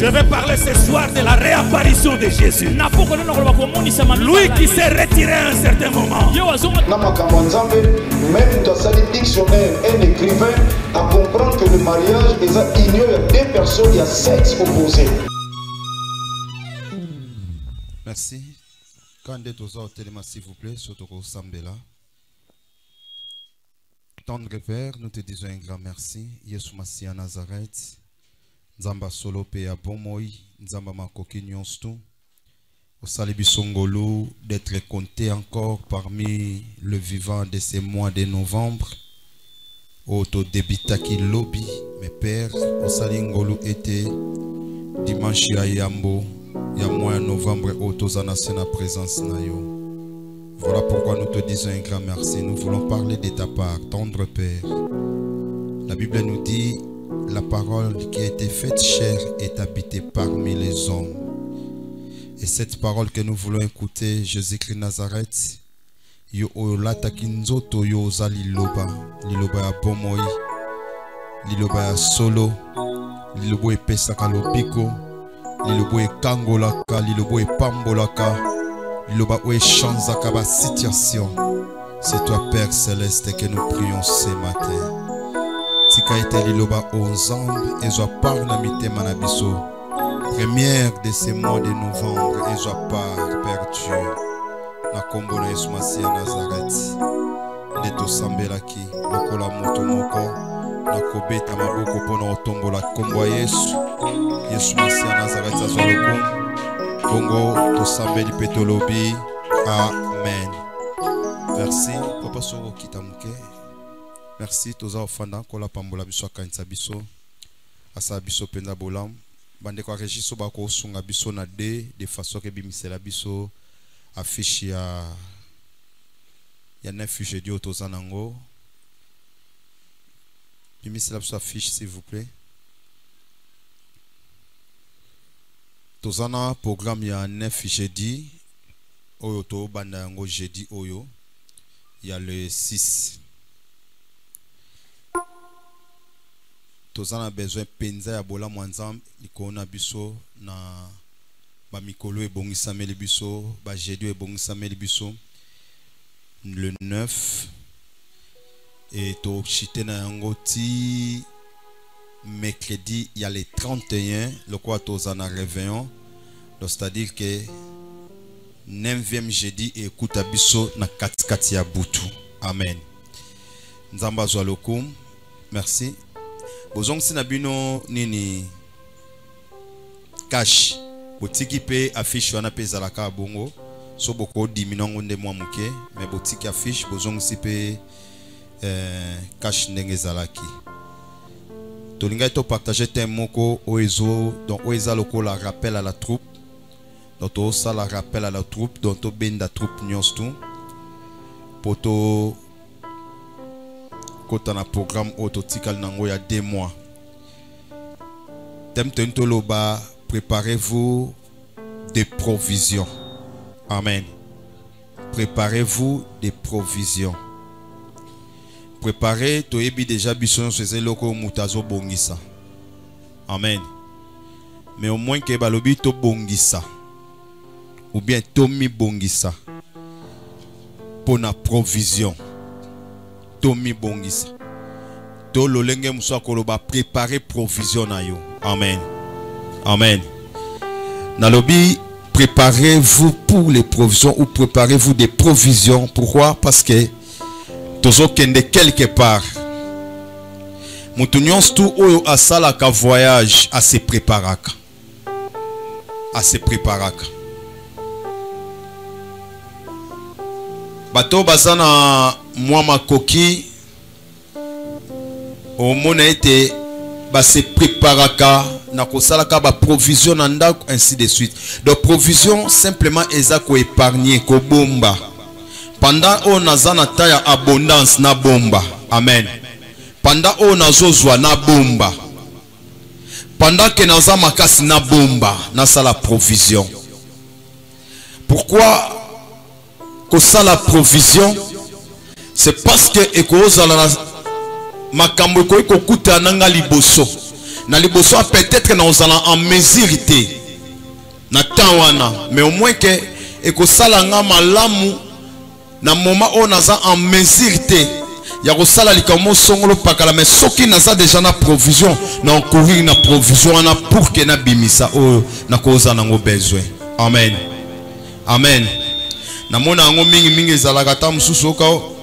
Je vais parler ce soir de la réapparition de Jésus. Lui qui s'est retiré à un certain moment. Même dans sa dictionnaire, un écrivain a comprendre que le mariage est union de deux personnes, il y a sexe opposé. Merci. Quand vous êtes au téléma, s'il vous plaît, surtout au Sambela. Tendre Père, nous te disons un grand merci. Yesu Masi à Nazareth. Nzamba solo pe ya bomoi. Nzamba makoki nyonstu. Au Salibisongolo d'être compté encore parmi le vivant de ces mois de novembre. Auto débitaki lobby. Mes pères, au Salingolo était dimanche à Yambo. Il y a mois de novembre, auto zanasena présence na yo. Voilà pourquoi nous te disons un grand merci. Nous voulons parler de ta part, tendre Père. La Bible nous dit, la parole qui a été faite chair est habitée parmi les hommes. Et cette parole que nous voulons écouter, Jésus-Christ Nazareth, yo olata kinzoto yo oza liloba, liloba ya bomoi, liloba ya solo, liloba epesaka lobiko, liloba ekangolaka, liloba epambolaka. Liloba ou chanzaka ba situation. C'est toi Père Céleste que nous prions ce matin. Tika ete liloba onzambe ezwa par na mitema na biso. Première de ces mois de novembre ezwa par Père Dieu. Na kombo na Yesu Masi ya Nazareth. Nde tosambelaki lokola moto moko na kobeta maboko mpona otombola kombo ya Yesu. Yesu Masi ya Nazareth azwa lokombo. Bongo tosambeli petolobi. Amen. Merci. Papa Soro Kitamuke. Merci. Toza ofanda kola pambola biso akanisa biso. Asa biso penda bolam. Bande kwa regiso bako sunga biso na de façon que bimisela biso affiche ya 9 jeudi toza nango. Bimisela biso affiche s'il vous plaît. Tozana programme ya 9 jeudi oyo to banda yango jeudi oyo ya le 6. Tozana besoin penza ya bola mwanzam likona biso na ba mikolo ebongisameli biso ba jeudi ebongisameli biso le 9 et to chite na yango ti mercredi, il y a les 31, le quoi tozana réveillon. Donc c'est-à-dire que 9e jeudi et écoute abiso na katikati ya butu. Amen. Nzamba zalokum. Merci. Bozong sinabino nini cash. Botiki pe affiche wana pe zalaka bongo. So boko diminongo nde mwa muke, mais botiki affiche bozong si pe cash ndenge zalaki. Tolinga to partager tes moko oezo donc oeza loko la rappel à la troupe donc to ça la rappel à la troupe donc to benda troupe nyonstu poto kota na programme autotikal nango ya 2 mois tem tento loba préparez-vous des provisions. Amen. Préparez-vous des provisions. Préparez, to ebi déjà bison faisait loko mutazo bongisa. Amen. Mais au moins que balobi to bongisa. Ou bien to mi bongisa. Pour na provision. To mi bongisa. To lolenge muswa koloba préparer provision na yo. Amen. Amen. Nalobi préparez-vous pour les provisions ou préparez-vous des provisions. Pourquoi? Parce que tozo kende quelque part. Moutounions tout oyo asala ka voyage à se préparaka. À se préparaka. Bato bazana mwa makoki au mona été ba se préparaka na kosalaka ba provision na ndako ainsi de suite. Donc provision simplement eza ko épargner ko bomba. Pendant on a na taya abondance na bomba. Amen. Pendant on a zozwa na bomba. Pendant que naza makasi na bomba na sala provision. Pourquoi que ça la provision? C'est parce que ekoza la makambo ko kuta nanga liboso. na liboso peut-être na ozala en mesurité na tawana mais au moins que ekosala nga malamu na moment on naza en mesurité ya kosala likamo songolo pakala mais soki naza déjà na provision na courir na provision na pour que na bimisa o na koza nango besoin. Amen. Amen. Na mona ngo mingi ezalaka ta mususu okao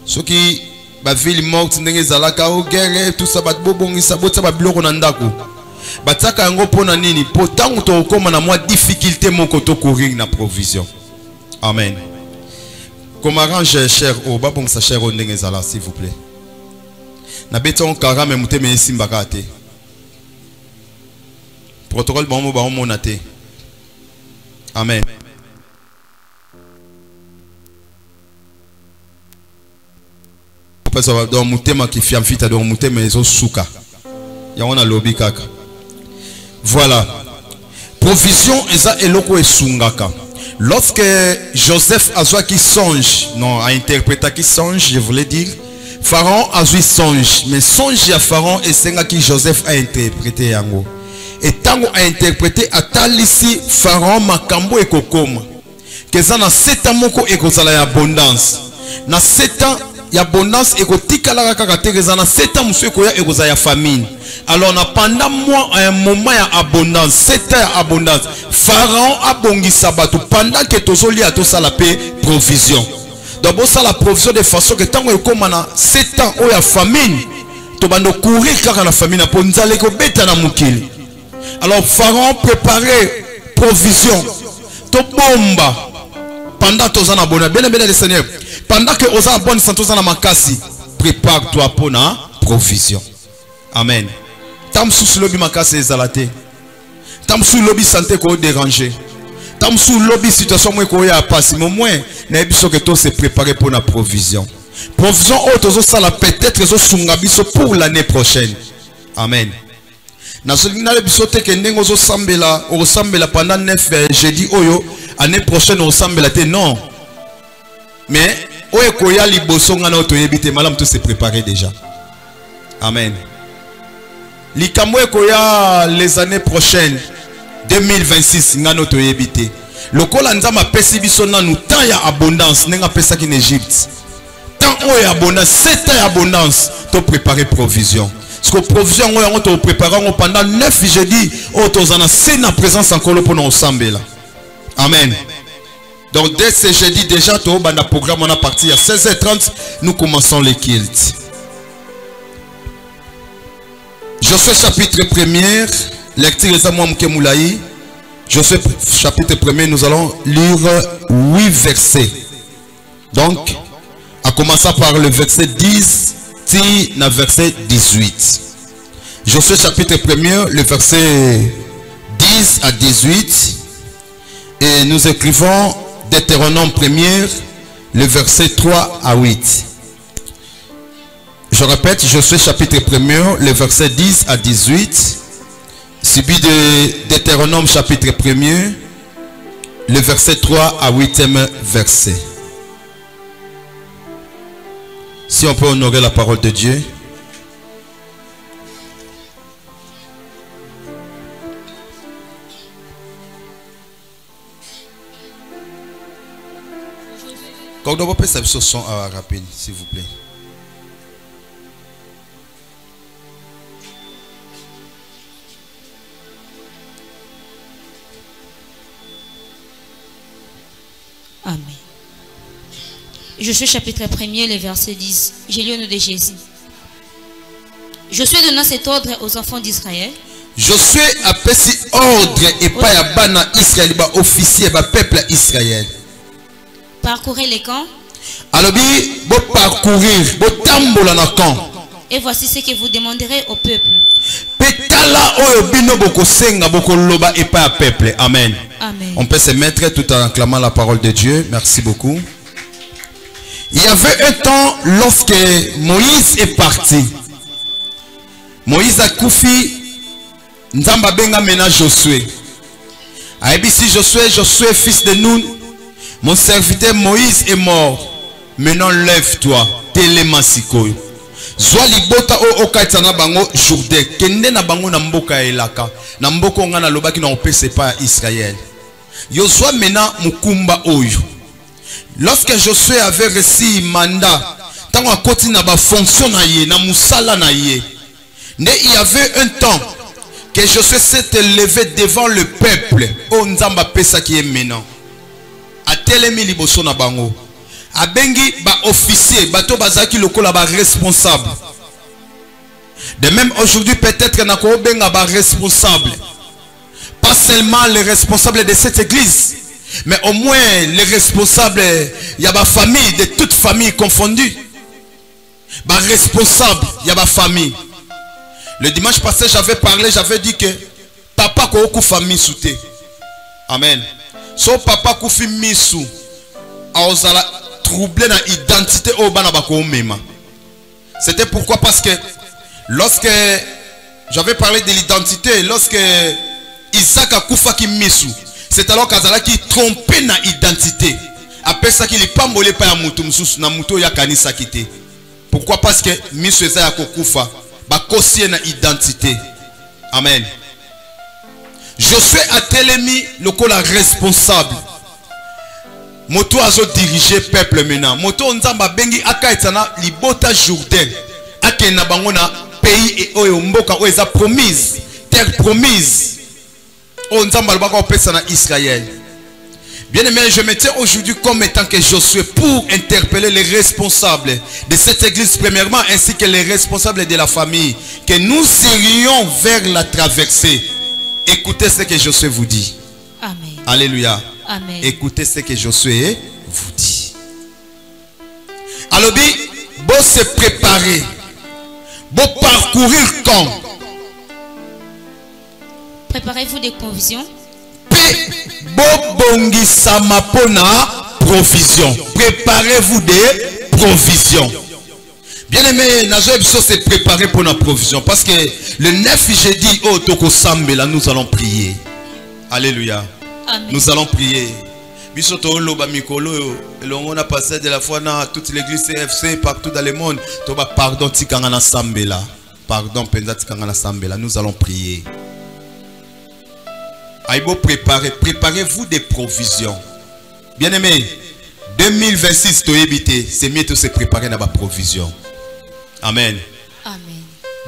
soki ba ville morte ndenge ezalaka o guerre tout ça bat bobongisa botsa ba biloko na ndako bataka yango pona nini po tango to okoma na mwa difficulté moko to courir na provision. Amen. Comme arrange cher o babongisa cher o ndenge ezala s'il vous plaît na beton karame muteme simbaka te protocole bango ba mona te. Amen. Parce que dans mutema qui fiam fita dans mutema ezo suka ya wana lobi kaka. Voilà. Provision eza eloko esungaka. Lorsque Joseph a joué qui songe, non, a interprété qui songe, je voulais dire, Pharaon a joué songe, mais songe à Pharaon et c'est là qui Joseph a interprété yango. Et tango a interprété à talisi Pharaon makambo e kokoma. Que ça na 7 ans moko e kozala ya abondance. Na 7 ans ya abondance e kotika la kaka te na 7 ans musu e koya e kozala ya famine. Alors pendant moi un moment ya abondance, 7 ans ya abondance. Pharaon a bongisa bato pendant que tozoli a to sala pe provision. D'abord ça la provision de façon que tango e koma na 7 ans o ya famine, to bando courir kaka na famine po nzale ko beta na mukili. Alors Pharaon préparait provision. To bomba pendant que tu as bonne bien le Seigneur. Pendant que tu as bonne santé na makasi, prépare-toi pour la provision. Amen. Tam sous lobby makasi ezalate. Tam sous lobby santé ko déranger. Tam sous lobby situation moi ko ya passer mais moins na biso que to se préparer pour la provision. Provision auto ça la peut-être zo sunga biso pour l'année prochaine. Amen. Na solina le bisote ke ndengo zo sambela o sambela pendant 9 jeudi oyo année prochaine o sambela te non mais oyo koya liboso ngana oto yebite malam tout se préparer déjà. Amen. Likambo koya les années prochaines 2026 ngana oto yebite lokola nzamba pesi biso nanu temps ya abondance nenga pesa ki en Égypte temps oyo abondance 7 ans abondance to préparer provision. Parce que provision on te prépare pendant 9 jeudi autozana c'est na présence encore pour nous ensemble là. Amen. Donc dès ce jeudi déjà to banda programme on a parti à 16h30 nous commençons les cultes. Josué chapitre 1er lecture les amouam kemoulaï. Josué chapitre 1er nous allons lire 8 versets. Donc à commencer par le verset 10 na verset 18. Josué chapitre 1er, le verset 10 à 18. Et nous écrivons Deutéronome 1er, le verset 3 à 8. Je répète, Josué chapitre 1er, le verset 10 à 18. Suivi de Deutéronome chapitre 1er, le verset 3 à 8e verset. Si on peut honorer la parole de Dieu. Quand on peut faire ce son rapide, s'il vous plaît. Amen. Josué chapitre 1er, le verset 10. J'ai lu au nom de Jésus. Josué donna cet ordre aux enfants d'Israël. Josué a passé ordre et pas à bana Israël, ba officier, ba peuple Israël. Parcourez les camps. Alors bo parcourir, bo tambola na camp. Et voici ce que vous demanderez au peuple. Petala oyo bino boko senga boko loba et pas à peuple. Amen. Amen. On peut se mettre tout en acclamant la parole de Dieu. Merci beaucoup. Il y avait un temps lorsque Moïse est parti. Moïse a koufi Nzamba benga mena Josué. Aïbisi Josué fils de Nun. Mon serviteur Moïse est mort. Maintenant lève-toi. Télémasikoyo. Zwa libota o okaita na bango Jourdain. Kende na bango na mboka elaka. Na mboko nga na lobaki na opese pa Israël. Yozwa mena mukumba oyo. Lorsque Josué avait reçu mandat, tant à côté na ba fonction na ye, na musala na ye. Mais il y avait un temps que Josué s'est élevé devant le peuple. O nzamba pesa qui est maintenant. A telemi liboso na bango. A bengi ba officier, bato bazaki lokola ba responsable. De même aujourd'hui peut-être que na ko benga ba responsable. Pas seulement les responsables de cette église, mais au moins les responsables, il y a ma famille, de toute famille confondue. Ma responsable, il y a ma famille. Le dimanche passé, j'avais parlé, j'avais dit que papa ko famille souté. Amen. So papa ko fi misu, a osala troubler na identité au bana bako mema. C'était pourquoi? Parce que lorsque j'avais parlé de l'identité, lorsque Isaac a koufa ki misu, c'est alors qu'Azala qui trompait na identité. Après ça qu'il est pas molé pa ya mutu mususu na mutu ya kanisa kité. Pourquoi? Parce que misu eza ya kokufa ba kosie na identité. Amen. Josué a telemi lokola responsable. Moto azo diriger peuple maintenant. Moto nzamba bengi akaitana libota Jourdain. Akena bango na pays et oyo mboka oyo eza promise, terre promise. Israël. Bien aimé, je me tiens aujourd'hui comme étant que Josué pour interpeller les responsables de cette église premièrement ainsi que les responsables de la famille, que nous serions vers la traversée. Écoutez ce que Josué vous dit. Amen. Alléluia. Amen. Écoutez ce que Josué vous dit. Alors, bon se préparer, bon parcourir quand. Préparez-vous des provisions. Provision. Préparez-vous des provisions. Bien aimé, Nazoebso s'est préparé pour la provision. Parce que le 9 jeudi, au Toko Sambela, nous allons prier. Alléluia. Amen. Nous allons prier. Bisoto Loba Mikolo, on a passé de la foi dans toute l'église CFC, partout dans le monde. Toba pardon, Tikangana Sambela. Pardon, Penza Tikangana Sambela. Nous allons prier. Préparez-vous des provisions. Bien aimé, 2026, c'est mieux de se préparer dans la provision. Amen. Amen.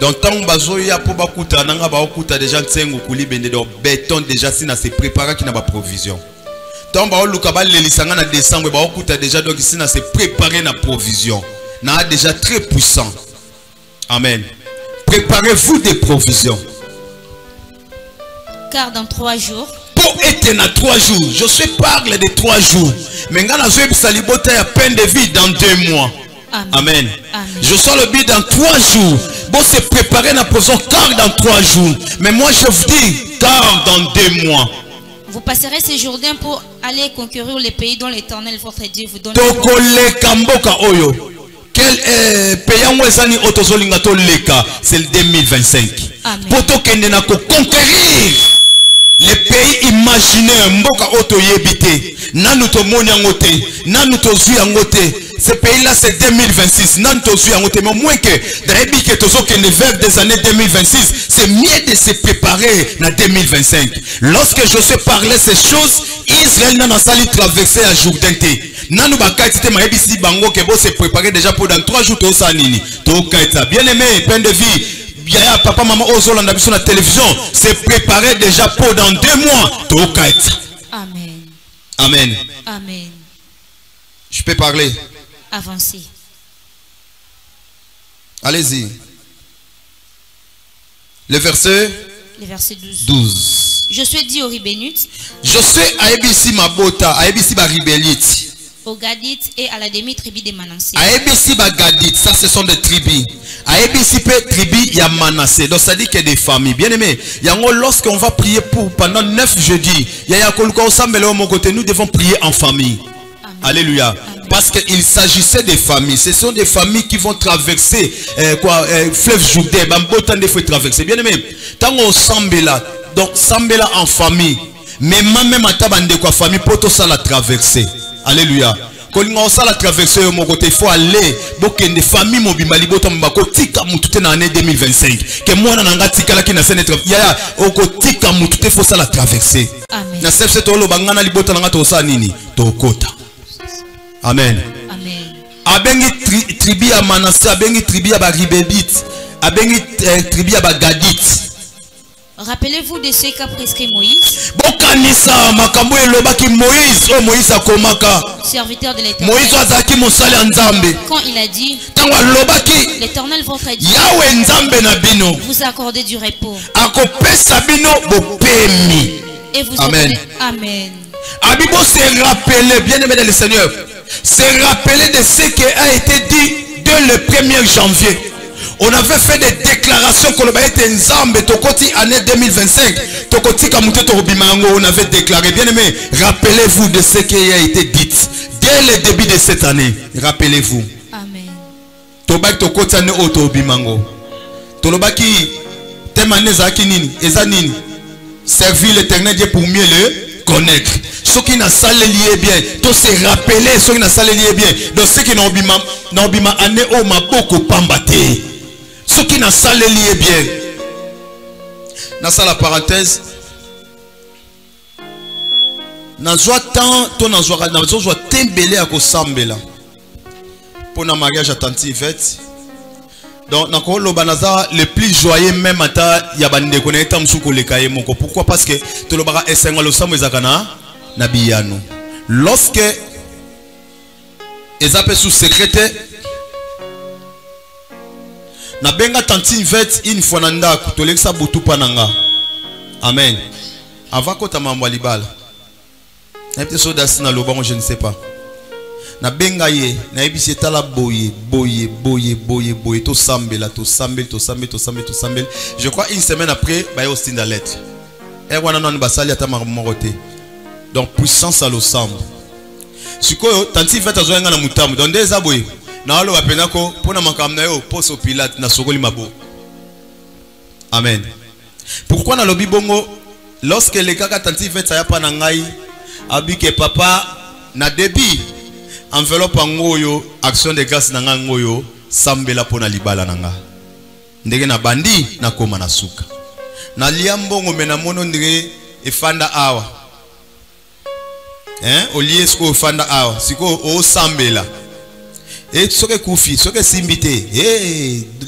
Donc, tant que vous avez déjà béton déjà si se préparer qui n'a pas provision. Tant que vous avez décembre, déjà donc ici se préparer la provision. N'a déjà très puissant. Amen. Préparez-vous des provisions. Car dans 3 jours. Pour être dans 3 jours. Je parle de 3 jours. Mais quand je vais salibota à peine de vie dans 2 mois. Amen. Amen. Amen. Je sors le but dans 3 jours. Bon, c'est préparer la provision car dans 3 jours. Mais moi je vous dis car dans 2 mois. Vous passerez ces Jourdains pour aller conquérir les pays dont l'Éternel votre Dieu vous donne. Quel pays c'est le 2025. Pour conquérir les pays imaginaires, mboka auto yebite, nanu to monyangote, nanu to zuyangote. Ces pays-là c'est 2026, nanu to zuyangote. Mais au moins que d'ailleurs que tozo que vers des années 2026, c'est mieux de se préparer dans 2025. Lorsque Josué parlait ces choses, Israël n'a pas traversé à Jourdain. Nanu bakaiti ma ebisi bango que bo se préparer déjà pour dans 3 jours to sanini. To kaita. Bien aimé, plein de vie. Bien, papa, maman, Ozolanda, sur la télévision, c'est préparé déjà pour dans 2 mois. Amen. Amen. Amen. Je peux parler. Avancez. Allez-y. Le verset 12. Josué dit aux Ribénites. Josué a ebisi mabota, a ebisi ba ribélite. Aux Gadites et à la demi-tribu des Manassés. Aebisi Bagadite, ça ce sont des tribus. Aebisi pe tribu ya Manassé. Donc ça dit qu'il y a des familles. Bien aimé, lorsqu'on va prier pour pendant 9 jeudis, nous devons prier en famille. Amen. Alléluia. Amen. Parce qu'il s'agissait des familles. Ce sont des familles qui vont traverser fleuve Jourdain. Bambotan des fois traverser. Bien aimé, tant on sambela, donc sambela en famille. Mais même à tabande quoi famille pour tout ça la traverser. Alléluia. kolinga osala traverser mon côté, il faut aller bokende famille mobimba libota mbako tika mutute na année 2025 que moi na ngati kala ki na sene ya okotika mutute faut ça la traverser. Amen. Na sefse to lo bangana libota na ngata osa nini to kota. Amen. Amen. Abengi tribu ya Manassé, abengi tribu ya ba Ribébite, abengi tribu ya ba Gadite. Rappelez-vous de ce qu'a prescrit Moïse. Bokanisa makambo elobaki Moïse, oh Moïse akomaka. Serviteur de l'Éternel. Moïse azaki mosali ya Nzambe. Quand il a dit, tango alobaki l'Éternel votre Dieu Yahweh Nzambe na bino vous accordez du repos. akopesa bino bopemi. Et vous Amen. accordez. Amen. Abibo se rappeler, bien aimé dans le Seigneur, se rappeler de ce qui a été dit dès le 1er janvier. On avait fait des déclarations que le était Nzambe tokoti année 2025 tokoti kamute tobimango, on avait déclaré. Bien aimé, rappelez-vous de ce qui a été dit dès le début de cette année. Rappelez-vous. Amen. Tobaki tokoti année otobimango. Tolobaki temane zaki nini ezanini servir l'Éternel Dieu pour mieux le connaître. Ceux qui n'a salle lié bien, tous se rappeler ceux qui n'a salle lié bien. Donc ceux qui n'ont bima année au maboko pambate. Ceux qui n'a salle lié bien. Dans ça la parenthèse. Dans joie tant ton dans joie tembele à kosambela. Pour un mariage à tante Yvette. Donc le plus joyeux même ata yabande connaître msuko lekaye moko. Pourquoi? Parce que to lo bara esenga lo samu ezakana na biyano. Lorsque ezape sous secrétaire na benga tanti Yvette une fois nanda to leksa butu pananga. Amen. Avant ko ta mambo libala. Na peut so dasina lo bon je ne sais pas. Na benga ye na ebisi tala boye to sambela to sambel. Je crois une semaine après ba yo stinda lettre e wana non basali ata morote. Donc puissance à l'ensemble sikoyo tanti fait azoyenga na mutamu donc des aboye na alo bapena ko pona makamna yo poso Pilate na sokoli mabo. Amen. Pourquoi na lobi bongo lorsque les kaka tanti fait ça ya pa na ngai abike papa na débit enveloppe ngoyo action de grâce nanga ngoyo sambela pona libala nanga ndenge na bandi na koma na suka na liambongo mena mono ndenge efanda awa olie sko efanda awa siko o sambela soke kufi soke simbite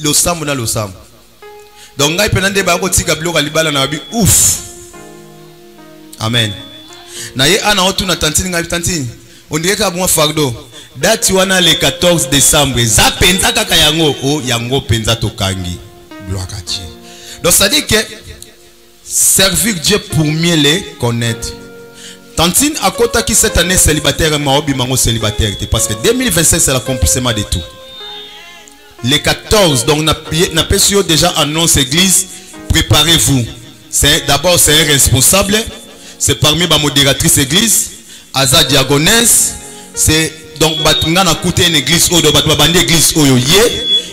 lo sambo na lo sambo donc ngai penande ba ko tika bloka libala na babi ouf. Amen. Na ye ana otu na tantini ngai tantini on dirait que moi fardo date wana le 14 décembre za penza kaka yango o yango penza tokangi gloire à Dieu. Donc ça dit que servir Dieu pour mieux les connaître. Tantine à côté qui cette année célibataire maobi mango célibataire parce que 2025 c'est l'accomplissement de tout. Les 14 donc n'a pas déjà annonce église, préparez-vous. C'est d'abord c'est un responsable, c'est parmi ma modératrice église. Aza diagonesse, c'est donc batunga na coûté une église ou bandi église oyo ye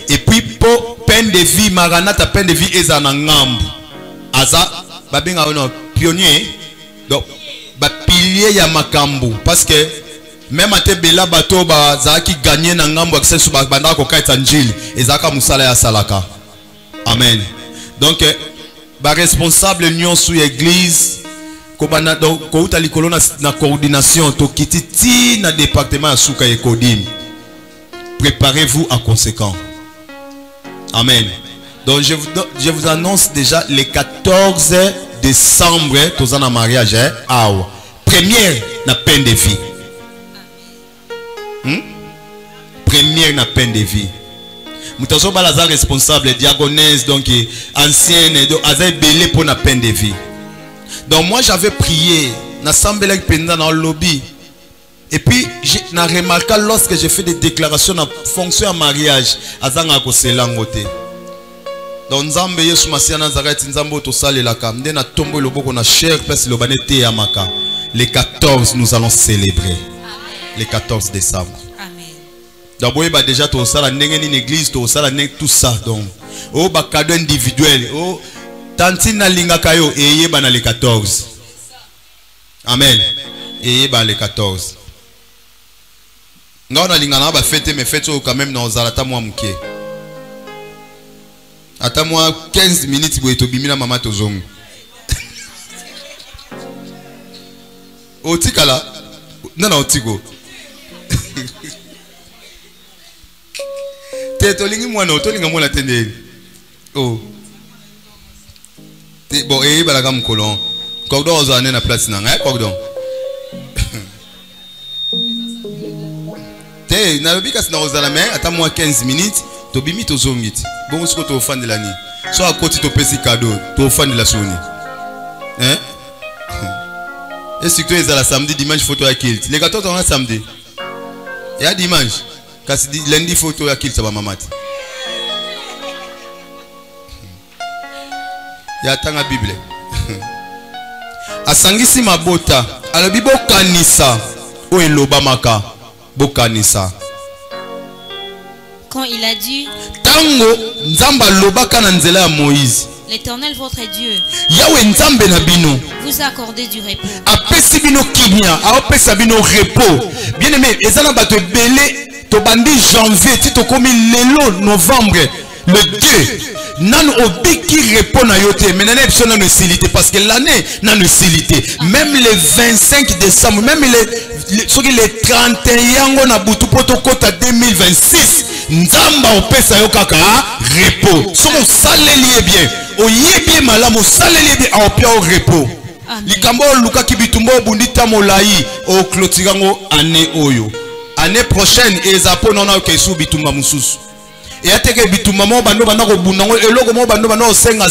et puis pour peine de vie maranatha peine de vie eza na ngambu aza babenga ono pionnier donc ba pilier ya makambu parce que même ate bela bato ba za ki gagner na ngambu accès ba banda ko kaita njili ezaka musala ya salaka. Amen. Donc ba responsable union sous église donc na coordination to kititi na département à Souka et Kodim. Préparez-vous en conséquent. Amen. Donc je vous annonce déjà le 14 décembre tous en mariage première na peine de vie. Première na peine de vie. Mutazo balaza responsable diagonesse donc ancienne donc azay belé pour na peine de vie. Donc moi j'avais prié n'assemblée pendant dans le lobby et puis j'ai remarqué lorsque j'ai fait des déclarations en fonction à mariage azanga ko selangote. Donc Nzambe Yesu Masia Nazareth Nzambo to sale la kam nde na tombo loboko na cher pesi lobane te ya maka. Les 14 nous allons célébrer. Les 14 décembre. Amen. D'abord bah déjà to sala ndenge ni église to sala tout ça donc oh ba cadeau individuel oh Tantine linga kayo eye bana le 14. Amen. Eye bana le 14. on a lingana ba fête mais fête quand même dans zalata moi mké. Attends moi 15 minutes pour être bimina mama tozong. Otikala. Non otiko. Te tolingi moi no tolinga moi la tende. Oh. Te bon balaga mkolon. Cordon ozane na place na ngai cordon. Te na lobika sina ozala mais attends moi 15 minutes to bimi to zongiti. Bon siko to fan de la nuit. So à côté to pesi cadeau, to fan de la soni. Hein? Est-ce que tu es à la samedi dimanche photo à kilt. Les gâteaux on a samedi. Et à dimanche kasi lundi photo à kilt ça va mamati. Ya tanga Bible. Asangisi mabota alobi bokanisa o elobamaka bokanisa. Quand il a dit tango nzamba lobaka na nzela ya Moïse, l'Éternel votre Dieu Yahweh nzambe na bino vous a accordé du repos. apesi bino kimia aopesa bino repos. Bien aimé ezana bato ebele to bandi janvier ti to komi lelo novembre le 2 nan obiki repos na yote mais n'année episode na silité parce que l'année na silité même le 25 décembre même les 31 ngo na butu protokota 2026 nzamba opesa yo kaka repos somo saleli bien oyebi malamu saleli bien aopia au repos likambo luka kibitumbo bundita molai o clôturango année oyo année prochaine ezapo nona kesu bitumba mususu et ateke bitumba mo bando banako bunango eloko mo bando banako 5 ans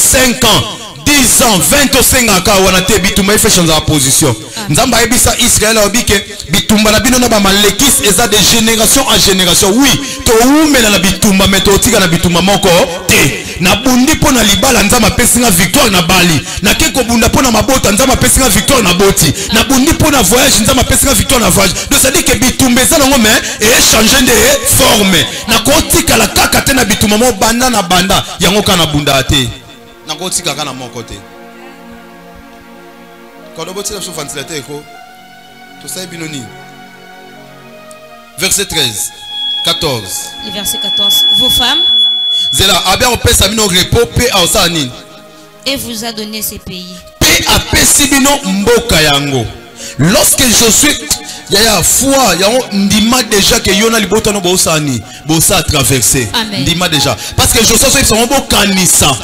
10 ans 20 ans senga ka wana te bitumba ife changer la position nzamba ebisa Israël obike bitumba na bino na ba malekis eza de génération en génération oui to umela na bitumba mais to tika na bitumba moko te na bundi pona libala nzamba pesinga victoire na bali na keko bunda pona mabota nzamba pesinga victoire na boti na bundi pona voyage nzamba pesinga victoire na voyage donc ça dit que bitumba eza ngo mais et changer de forme na ko tika la kaka te na bitumba mo banda na banda yango kana bunda te na ko tika kana moko te quand on boti la souffrance la terre ko to sai binoni verset 13 14 Le verset 14. Vos femmes zela abia opesa bino repos pe ausani et vous a donné ces pays. pe apesi bino mboka yango. Lorsque je suis yaya foi yango ndima déjà que yona libota no bosani bosa traverser ndima déjà parce que je suis sur son bokanisa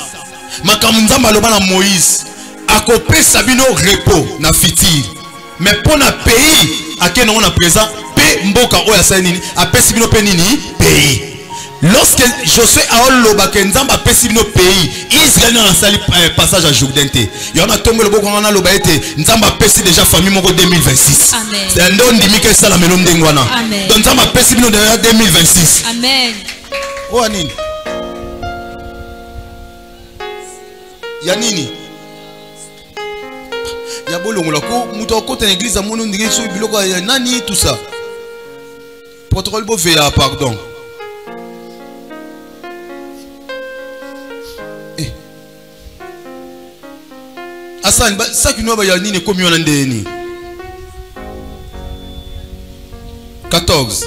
makambo nzamba loba na Moïse akopesa bino repos na fitir mais pour na pays akeno on a présent pe mboka oya sanini apesi bino pe nini pays. Lorsque Josué a loba ke nzamba apesi bino pays Israël na sali passage à Jourdain te yona tombe le boko na loba ete nzamba apesi déjà famille moko 2026 c'est ndo ndimi ke sala melo ndengwana donc nzamba apesi bino déjà 2026 amen. O anini ya nini ya bolongola ko muto akota na église amono ndenge so biloko ya nani tout ça protocole bo veya pardon Asan ça qui nous va ya nini komi ona ndeni 14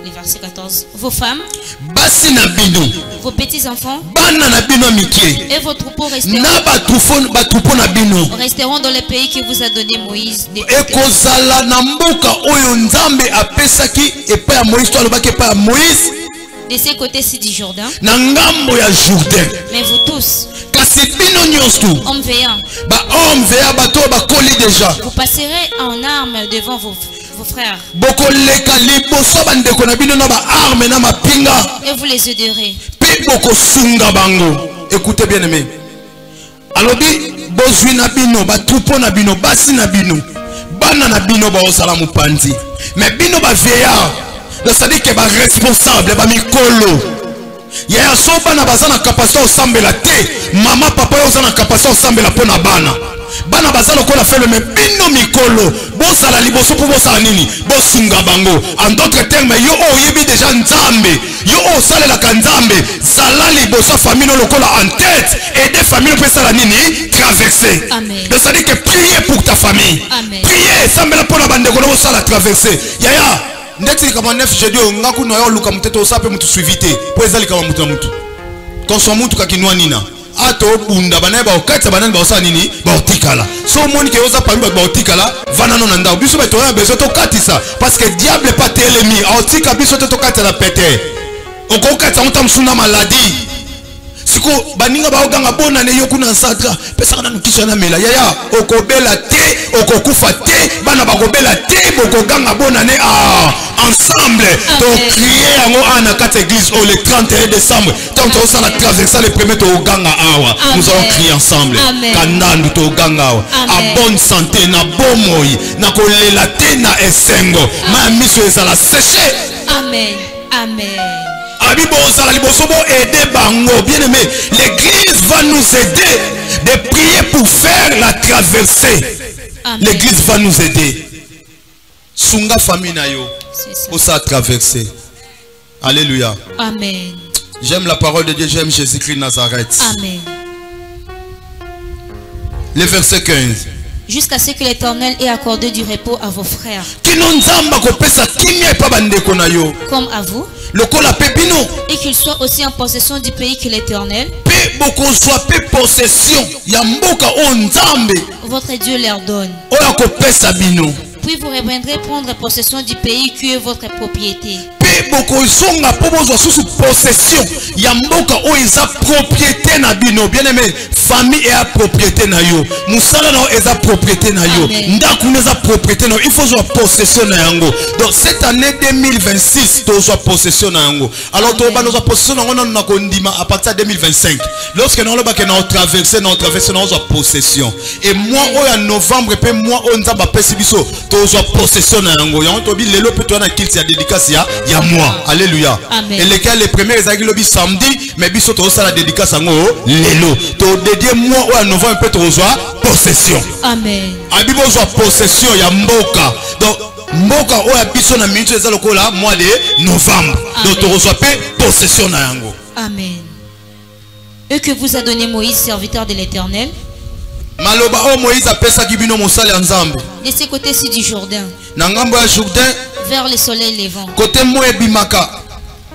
Le verset 14. Vos femmes, basi na bino vos petits enfants bana na bino mikie et vos troupeaux na batupo na bino resteront dans le pays que vous a donné Moïse. ekozala na mboka oyo nzambe apesaki epa ya Moïse to alobaki epa ya Moïse de ces côtés-ci du Jourdain. na ngambo ya Jourdain. Mais vous tous, kasi bino nyonso hommes veillants, ba homme veya bato bakoli déjà vous passerez en armes devant vos frères bokoleka liboso bandeko na bino na ba arme na mapinga et vous les aiderez. pe bokosunga bango. Écoutez bien aimé, alobi bozwi na bino batupo na bino basi na bino bana na bino baosala mopanzi mais bino ba veillard c'est-à-dire que ba responsable ba mikolo ya so bana bazana capacité osambela te mama papa yo na capacité osambela pona bana bana bazana ko la fait le même bino mikolo bosala liboso po bosala nini bosunga bango. En d'autres termes yo oyebi déjà nzambe yo osalela ka nzambe sala liboso famille no lokola en tête et des familles peut sala nini traverser. C'est à dire que prier pour ta famille, prier sambela pona bande ko no sala traverser yaya ndeti kama 9 jeudi ngaku no yo luka muteto sape mutu suivité po ezali kama mutu na mutu konso mutu kakinwa nina ato bunda bana ba okatsa bana ba osana nini ba otikala so moni ke oza pambi ba otikala vana no nanda biso ba to ya beso to katisa parce que diable pas telemi otika biso to katsa la pété okokatsa mutamsuna maladie siko baninga ba oganga bona ne yokuna nsatra pesa kana nukisha na mela yaya okobela te okokufa te bana bakobela te bokoganga bona ne ensemble donc crier yango ana kat église le 31 décembre tant on ça la traverser le premier to oganga awa nous allons crier ensemble kandandu to oganga awa a bonne santé na bomoi na kolela te na esengo ma miso ezala séché. Amen. Amen. Bien aimé, l'église va nous aider de prier pour faire la traversée. L'église va nous aider. Sunga famille na yo pour ça traverser. Alléluia. Amen. J'aime la parole de Dieu, j'aime Jésus-Christ de Nazareth. Amen. Le verset 15. Jusqu'à ce que l'Éternel ait accordé du repos à vos frères. Comme à vous. Et qu'ils soient aussi en possession du pays que l'Éternel, votre Dieu leur donne. Puis vous reviendrez prendre possession du pays qui est votre propriété. Possession yamboka o eza propriété na bino bien aimé famille et propriété na yo musala na eza propriété na yo ndaku eza propriété na il faut soit possession na yango donc cette année 2026 to soit possession na yango alors to ba nous possession na ngona na kondima à partir de 2025 lorsque nous ba que nous traverser na soit possession et moi o en novembre pe moi on nzamba pesi biso to soit possession na yango yango to bi lelo pe to na kilt ya dédicace ya moi. Alléluia. Amen. Et lesquels les premiers ils lobby samedi mais biso to ça la dédicace ngo lelo to dédié moi en novembre peut to reçoit possession. Amen. Abibo soit possession ya mboka. Donc mboka o ya biso na minute eza lokola mois de novembre. Donc to reçoit possession na yango. Amen. Eux que vous a donné Moïse serviteur de l'Éternel. Maloba o Moïse apesa kibino mosala ya Nzambe. De ce côté-ci du Jourdain. Na ngambo ya Jourdain vers le soleil levant. Côté Moebimaka.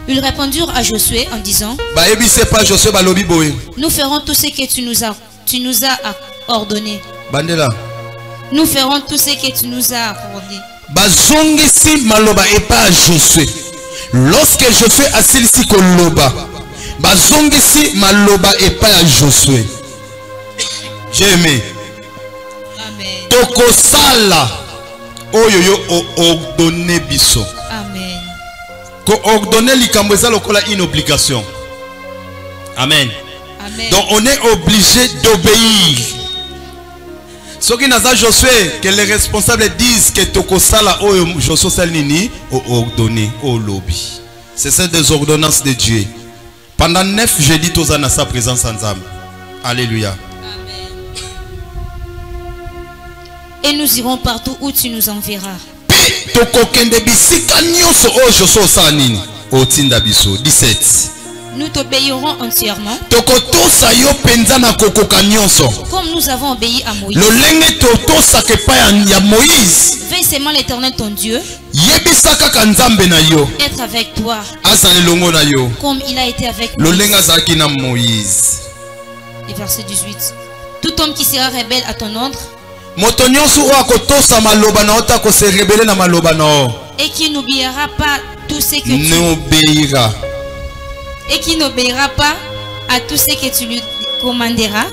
Ils répondirent à Josué en disant: nous ferons tout ce que tu nous as ordonné. Bandela. Nous ferons tout ce que tu nous as accordé. Bazongisi maloba epa Josué. Lorsque Josué asilisi koloba, bazongisi maloba epa Josué. J'ai aimé. Amen. Tokosala oyoyo ordonné biso. Amen. Ko ordonner likambo eza lokola une obligation. Amen. Amen. Donc on est obligé d'obéir. Ce qui n'a pas Josué, que les responsables disent que tokosala oyo Josué salini o ordonné au lobby. C'est ça des ordonnances de Dieu. Pendant 9 jeudis tous en sa présence ensemble. Alléluia. Et nous irons partout où tu nous enverras. 17. Nous t'obéirons entièrement. Comme nous avons obéi à Moïse. Fais seulement l'Éternel ton Dieu être avec toi. Comme il a été avec Moïse. Et verset 18. Tout homme qui sera rebelle à ton ordre et qui n'obéira pas tout ce que et qui n'obéira pas à tout ce que tu lui commanderas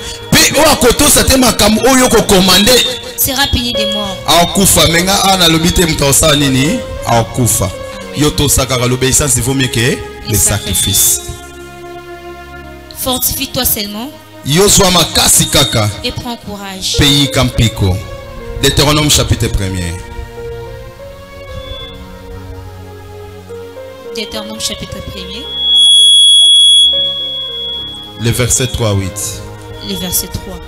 sera puni de mort. L'obéissance vaut mieux que les sacrifices. Fortifie-toi seulement et prends courage. Pays Campiko. Deutéronome chapitre 1er. Deutéronome chapitre 1er. Le verset 3 à 8. Le verset 3.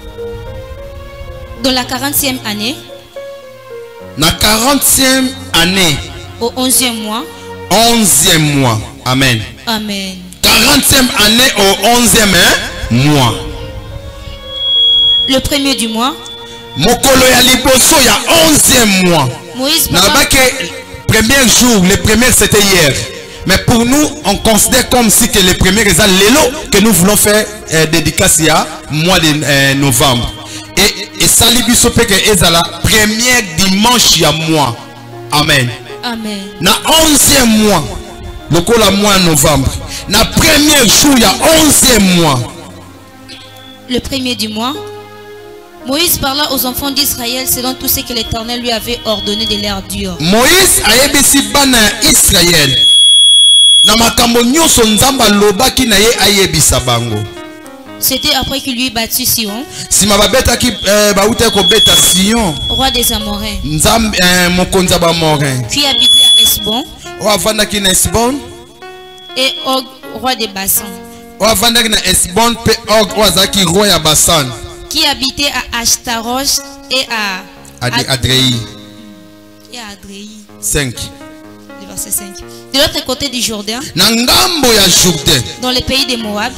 Dans la 40e année. La 40e année. Au 11e mois. 11e mois. Amen. Amen. 40e année au 11e mois. Le premier du mois. Mokolo ya liboso ya 11e mois. Moïse Premier jour, les premiers c'était hier. Mais pour nous, on considère comme si que les premiers c'est l'élo que nous voulons faire dédicace à mois de novembre. Et salibi sope que est la première dimanche ya mois. Amen. Amen. Na 11e mois, le mois de novembre. Na premier jour ya 11e mois. Le premier du mois, Moïse parla aux enfants d'Israël selon tout ce que l'Éternel lui avait ordonné de leur dire. Moïse a yebisi bana Israël. Na makambo nyonso nzamba lobaki na ye ayebisa bango. C'était après qu'il lui battu Sion. Si ma babeta ki bauta ko beta Sion. Roi des Amoréens. Nzambe mokonza ba Amoréens. Qui habitait à Esbon. O avanda ki na Esbon. Et Og, roi des Bassan. O avanda ki na Esbon pe Og o azaki roi ya Bassan. Qui habitait à Ashtarosh et à Adrei. Et à Adrei. 5. Le verset 5. De l'autre côté du Jourdain, dans le pays des Moab,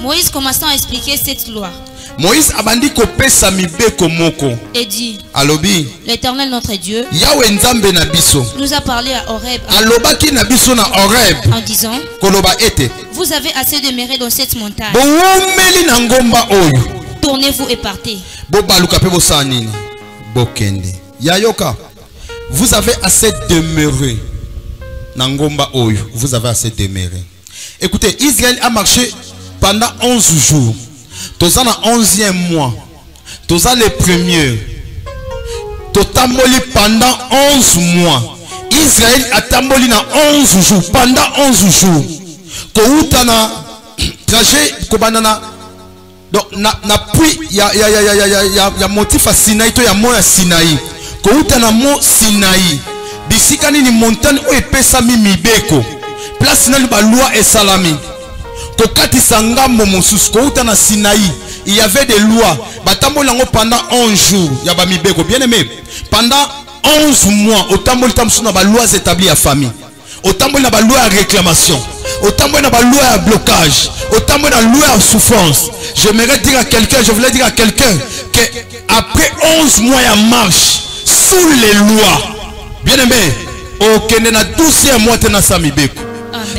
Moïse commençant à expliquer cette loi. Moïse abandi kopesa mibeko moko. Et dit, alobi, l'Éternel notre Dieu Yahweh nzambe na biso nous a parlé à Horeb alobaki na biso na Horeb en disant, koloba ete vous avez assez demeuré dans cette montagne. Bomeli na ngomba oyo. Tournez-vous et partez. Bobaluka pe bosala nini? Bokende. Yayoka. Vous avez assez demeuré. Nangomba Oyo, vous avez assez demeuré. Écoutez, Israël a marché pendant 11 jours. Toza na 11e mois. Toza les premiers. Totamboli pendant 11 mois. Israël a tamboli na 11 jours. Pendant 11 jours. Kouta na trajet kobanana. Donc na puis ya motif à Sinaï to ya moya Sinaï. Kouta na mo Sinaï. Bisikani ni montagne o epesami mibeko. Place na ba loi et salami. Kokati sangambo mosusu kouta na Sinaï. Il y avait des lois. Batambo lango pendant 11 jours. Ya ba mibeko. Bien aimé. Pendant 11 mois. Otambo tamsu na ba lois établies à famille. Otambo na ba loi à réclamation. Otambo na ba loi à blocage. Otambo na loi à souffrance. J'aimerais dire à quelqu'un, je voulais dire à quelqu'un que après 11 mois à marche sous les lois. Bien aimé, au Kenya na 12e mois tena samibeko.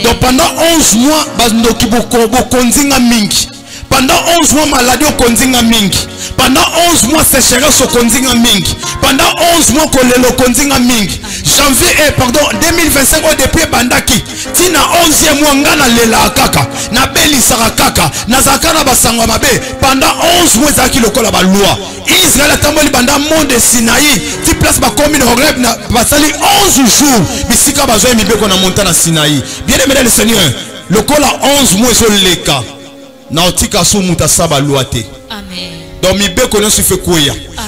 Donc pendant 11 mois bazoki bokonzinga mingi. Pendant 11 mois maladie au konzinga mingi. Pendant 11 mois sécheresse au konzinga mingi. Pendant 11 mois kolelo konzinga mingi. Janvier pardon 2025 au depuis bandaki. Tina 11e mois ngana lela kaka. Na beli sarakaka. Na zakana basangwa mabe. Pendant 11 mois zaki lokola ba loi. Israël a tamboli banda monde Sinaï. Ti place ba commune Horeb na basali 11 jours. Bisika bazoe mibeko na montagne Sinaï. Bien aimé le Seigneur. Lokola 11 mois so leka. Nautika sou mutasaba loate. Amen. Donc mibeko non se fait quoi?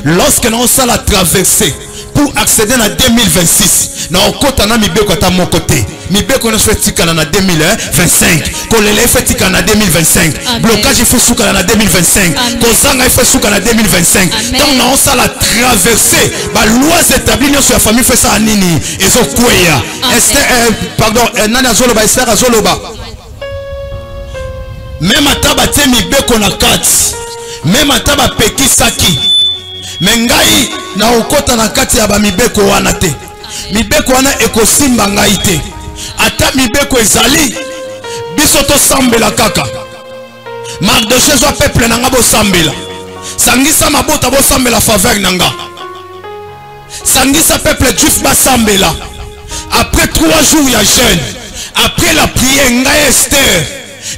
Lorsque nous sommes la traversée pour accéder à 2026, nous avons na mibeko ta mon côté. Mibeko non se fait tikana na 2025. Kolele fait tikana na 2025. Blocage fait souka na 2025. Kozanga fait souka na 2025. Donc nous sommes la traversée. Ba lois établies sur la famille fait ça nini. Ezo quoi? Pardon, nani azoloba Esther azoloba. Même à tabate mibeko na kati. Même à taba peki saki. Mengai na okota na kati ya ba mibeko wana te. Mibeko wana ekosimba ngai te. Ata mibeko ezali biso to sambela kaka. Marc de Jésus peuple nanga bo sambela. Sangisa mabota bo sambela faveur nanga. Sangisa peuple juif ba sambela. Après 3 jours ya jeûne. Après la prière ngai Esther.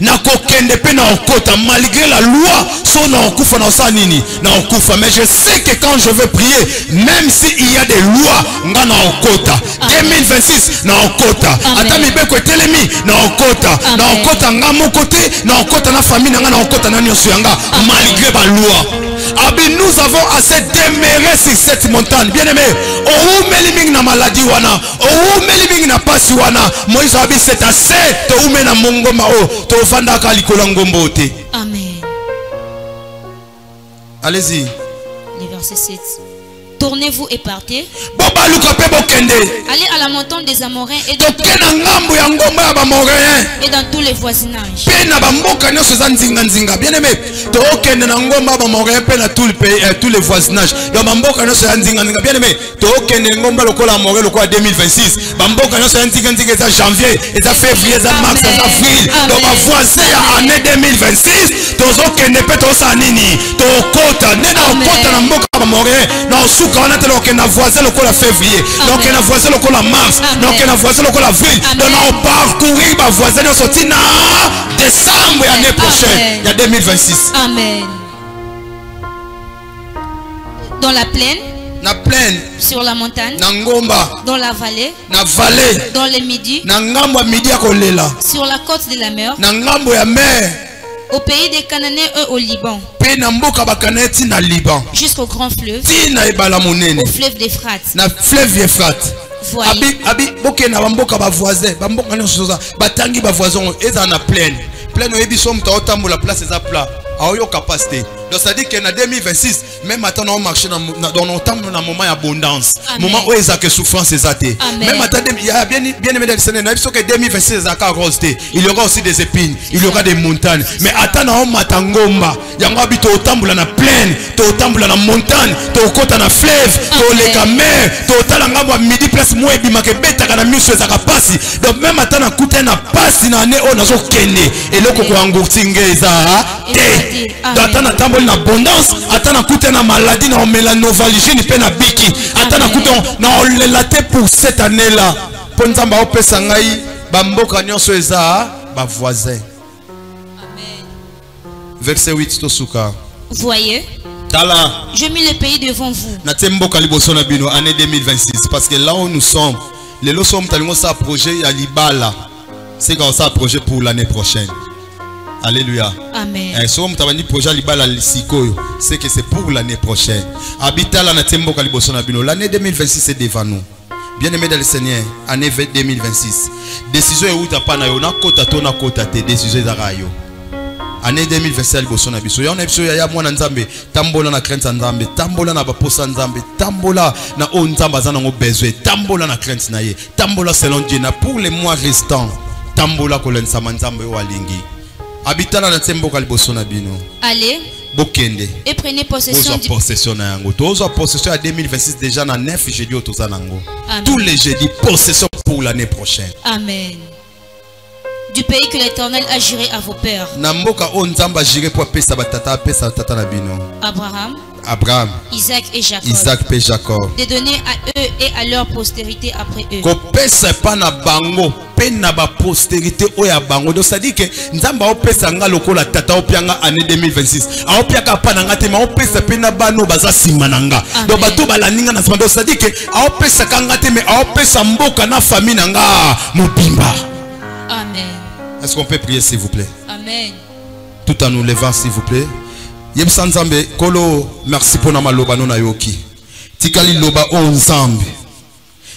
Na kokende pe na okota malgré la loi so na okufa na osanini na okufa, mais je sais que quand je veux prier même si il y a des lois nga na okota 2026 na okota ata mibeko telemi na okota nga mon côté na okota na famille nga na okota na nyoso yanga malgré ba loi. Abi nous avons assez demeuré sur cette montagne. Bien aimé, ou meliming na maladie wana, ou meliming na pasi wana. Moïse abi c'est assez. To ume na mongoma o, to fanda ka likolo ngombo te. Amen. Allez-y. Le verset 7. Tournez-vous et partez. Allez à la montagne des Amoréens et dans tous les voisinages. Bien aimé, tous les voisinages. Bien aimé, 2026. Janvier, février, mars, avril. Donc voisin année 2026. Février, donc on a voisin le mars, donc on a voisin le avril, donc on parcourir ma voisin sorti na décembre l'année prochaine, il y a 2026. Amen. Dans la plaine, sur la montagne, dans la vallée, dans les midis, sur la côte de la mer, au pays des Cananéens au Liban, jusqu'au grand fleuve, au fleuve d'Euphrate. Voyez. Capacité. Donc ça dit qu'en 2026, même maintenant on marche dans un moment d'abondance, moment où il y a que souffrance et zate. Même maintenant il y a bien aimé dans le Sénégal, que 2026 il y aura aussi des épines, il y aura des montagnes. Mais attends on matangomba, il y a un habit au temple dans la plaine, au temple dans la montagne, au côté dans la fleuve, au les mer, au talangamba midi place moi bima que beta kana miso za kapasi. Donc même attends coûter na passe na année on a zo kende et le koko angurtingeza. Attends attends na abondance, attends coûter na maladie na mélanovalgie ni pe na biki. Attends coûter na olelaté pour cette année là. Pour nzamba opesa ngai ba mboka nyonso eza ba voisin. Amen. Verset 8 tosuka. Voyez. Je mets le pays devant vous. Année 2026 parce que là où nous sommes, les lots sommes tellement ça projet à Libala. C'est comme ça projet pour l'année prochaine. Alléluia. Amen. Et somme t'avais dit projet Libala Sikoyo, c'est que c'est pour l'année prochaine. Habita la natembo kaliboso na bino. L'année 2026 est devant nous. Bien aimé dans le Seigneur, année 2026. Décision est où t'as pas na yo na kota to na kota te décision d'arayo. Année 2027 liboso na biso ya biso ya mwana nzambe tambola na crainte nzambe tambola na baposa nzambe tambola na o nzamba za nango besoin tambola na crainte na ye tambola selon Dieu na pour les mois restants tambola kolensa nzambe o alingi habitana na temboka liboso na bino. Allez bokende et prenez possession du possession na yango tozo possession à 2026 déjà na 9 jeudi otoza nango tous les jeudis possession pour l'année prochaine. Amen. Du pays que l'Éternel a juré à vos pères. Abraham, Isaac et Jacob. De donner à eux et à leur postérité après eux. Postérité oya bango donc ça dit que nzamba opesa nga lokola tata opianga année 2026 aopiaka pa nanga te ma opesa pena bano baza simananga donc bato balaninga na donc ça dit que aopesa kanga te mais aopesa mboka na famille nanga mobimba. Amen. Est-ce qu'on peut prier s'il vous plaît? Amen. Tout en nous levant s'il vous plaît. Yebsa nzambe kolo merci pour na maloba no na yoki. Tikali loba o nzambe.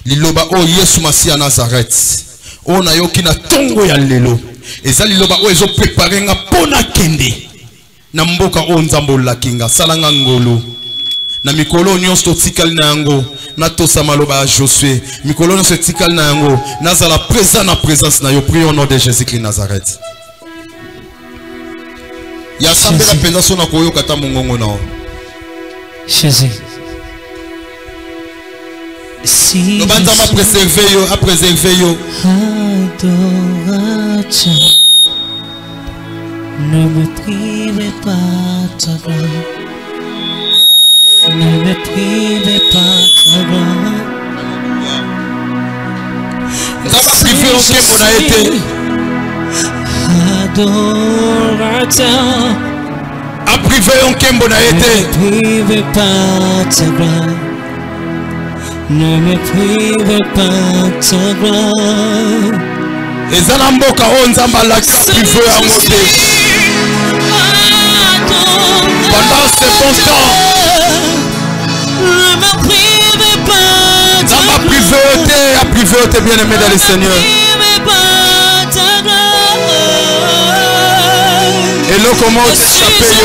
Liloba o Yesu Masia Nazareth. O na yoki na tongo ya lelo. Ezali loba o ezo préparer nga pona kende. Na mboka o nzambo lakinga salanga ngolo. Na mikolo nyonso tikali na yango na tosa maloba ya Josué mikolo nyonso tikali na yango nazala présent na présence na yo prions au nom de Jésus-Christ Nazareth. Ya sambela penza sona koyo kata mongongo na o Jésus. Si no banza ma préserver yo a préserver yo adoration ne me prive pas ta grâce. Ne me privez pas ta grâce. Adorateur. A privé en kembo na été. Ne me privez pas ta grâce. Ne me privez pas ta grâce. Et Zalamboka on nzamba la privé en moté. Pendant ce bon temps. Ne me privez pas dans ma privé bien aimé dans le Seigneur. Et l'eau commence à s'échapper.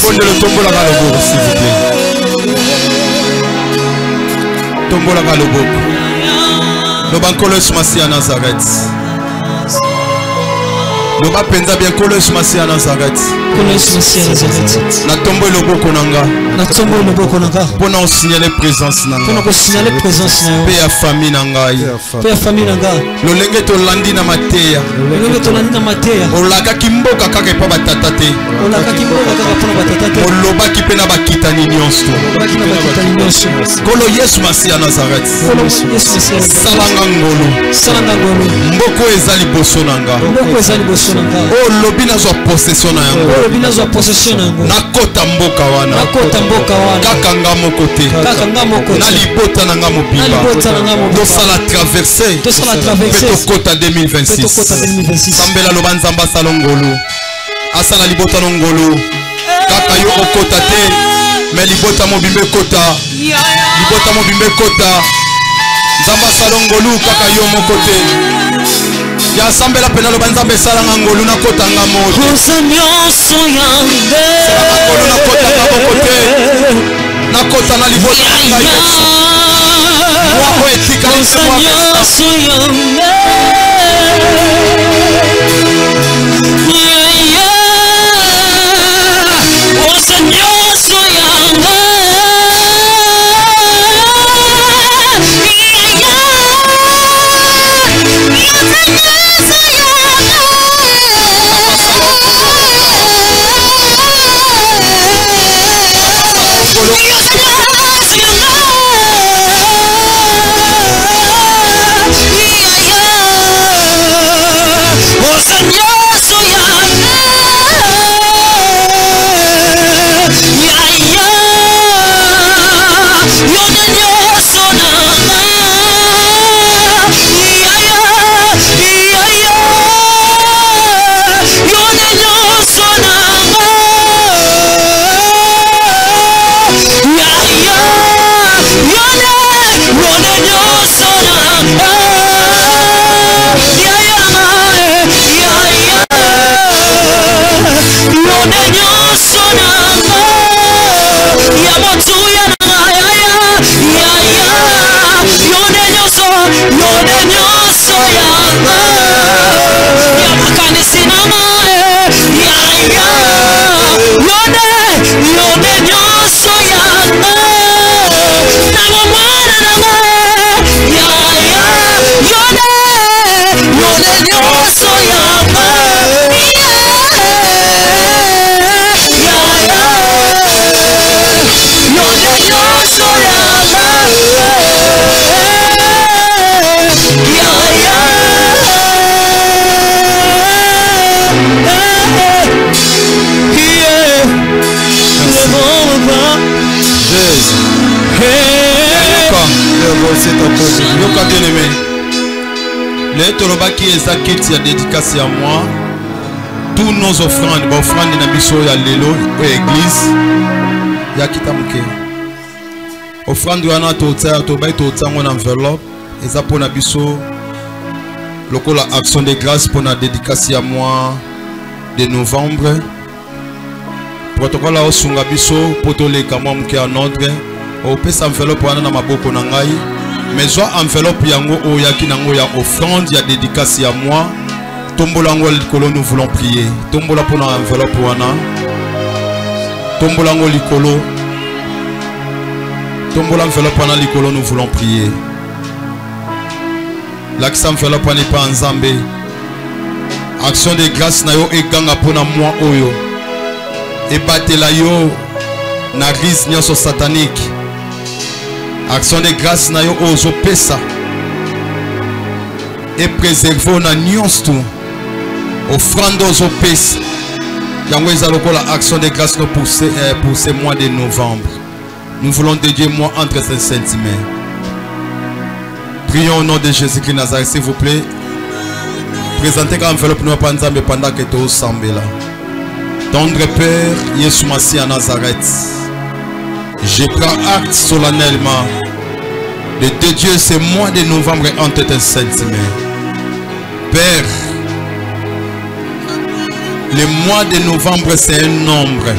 bonne le tombola galoboko, s'il vous plaît. Tombola galoboko. Le bankolo sumasi à Nazareth. Le bas penza bien kolo sumasi à Nazareth. Na tombo le boko nanga. Na tombo le boko nanga. Pour nous signaler présence nanga. Pour nous signaler présence nanga. Paix à famille nanga. Paix à famille nanga. Le lenge to landi na mateya. Le lenge to landi na mateya. Olaka kimboka kaka pa batatate. Olaka kimboka kaka pa batatate. Oloba ki pena bakita ni nyonso. Oloba ki na bakita ni nyonso. Kolo Yesu Masi à Nazareth. Kolo Yesu Masi. Salanga ngolo. Salanga ngolo. Mboko ezali boso nanga. Mboko ezali boso nanga. Oh lobina zo possession na yango. Oh lobina zo possession na yango. Nakota mboka wana. Nakota mboka wana. Kaka ngamo kote. Kaka ngamo kote. Na libota na ngamo biba. Na libota na ngamo biba. To sala traverser. To sala traverser. Peto kota 2026. Peto kota 2026. Sambela lobanzamba salongolo. Asala libota ngolo. Kaka yo okota te. Mais libota mobimbe kota. Libota mobimbe kota. Zamba salongolo kaka yo mokote. Ya sambela pena lo banzambe sala ngolo na kota ngamo. Kusanyoso yande. Ngolo na kota ngamo kote. Na kota na libota na Yesu. Mwako etika kusanyoso yande. Kusanyoso yande. Yoka bien aimé. Les tolobaki ezaketi ya dédicace à moi. Tous nos offrandes, offrandes na biso ya lelo église ya kitamuke. Offrande wana totsa tobai totsango na enveloppe eza pona biso lokola action de grâce pona dédicace à moi de novembre. Protocole osunga biso potoleka mwa muke en ordre. Opesa enveloppe wana na maboko na ngai. Mais soit enveloppe yango oyaki nango ya offrande ya dédicace à moi. Tombola ngo likolo nous voulons prier. Tombola pour na enveloppe wana. Tombola ngo likolo. Tombola enveloppe wana likolo nous voulons prier. L'accent enveloppe wana pas nzambe. Action de grâce na yo eganga pona moi oyo. Et batela yo na risque nyonso satanique. Action de grâce na yo ozo pesa. Et préserver na nyonso tout. Offrande ozo pesa. Yango ezalokola action de grâce pour ce mois de novembre. Nous voulons dédier moi entre ces saintes mains. Prions au nom de Jésus-Christ Nazareth, s'il vous plaît. Présentez l'enveloppe nous pendant que tu sembles là. Tendre Père, Yesu Masi à Nazareth. Je prends acte solennellement de dédier ce mois de novembre entre tes saintes mains. Père, le mois de novembre c'est un nombre.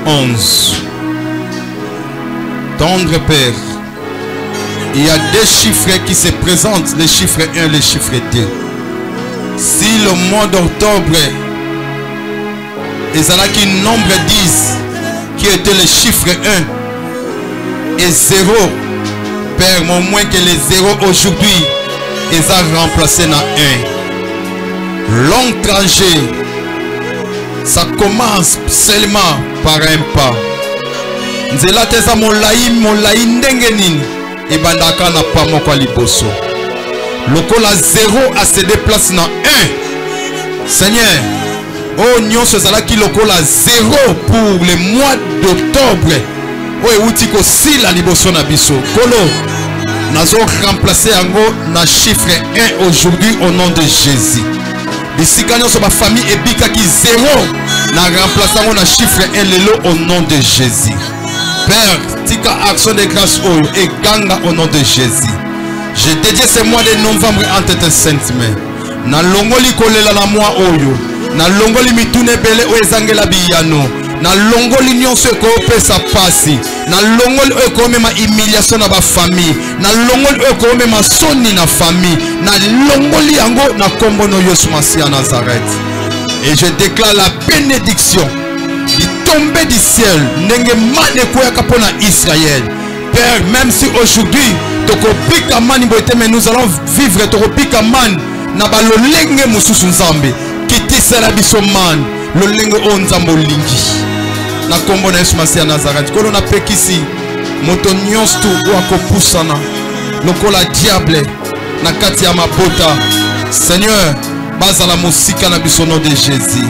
11. Tendre Père, il y a deux chiffres qui se présentent, les chiffres 1 et les chiffres 2. Si le mois d'octobre, ils ont qui nombre 10, qui était le chiffre 1, et 0, Père, au moins que les 0 aujourd'hui, ils ont remplacé dans 1. Long trajet, ça commence seulement par un pas. Nzela teza molai ndengenini ibandaka na pa moko liboso. Lokola 0 a se déplace dans 1. Seigneur, oh nyonso zalaki lokola 0 pour le mois d'octobre. Oh euti ko sila liboso na biso. Kolo nazo remplacer yango na chiffre 1 aujourd'hui au nom de Jésus. Bisika nyonso ba famille ebika ki 0 na remplacer yango na chiffre 1 lelo au nom de Jésus. Père, tika action de grâce et ganga au nom de Jésus. Je dédie ce mois de novembre entre tes saintes mains. Na longoli kolela na mois oyo. Na longoli mitune bele o ezangela biyano. Na longoli nyonso ko pesa pasi. Na longoli o ko mema humiliation na ba famille. Na longoli o ko mema soni na famille. Na longoli yango na kombo no Yesu Masia Nazareth. Et je déclare la bénédiction. Il tombait du ciel, Israël. Père, même si aujourd'hui, nous allons vivre Seigneur, bazala musika na biso nom de Jésus.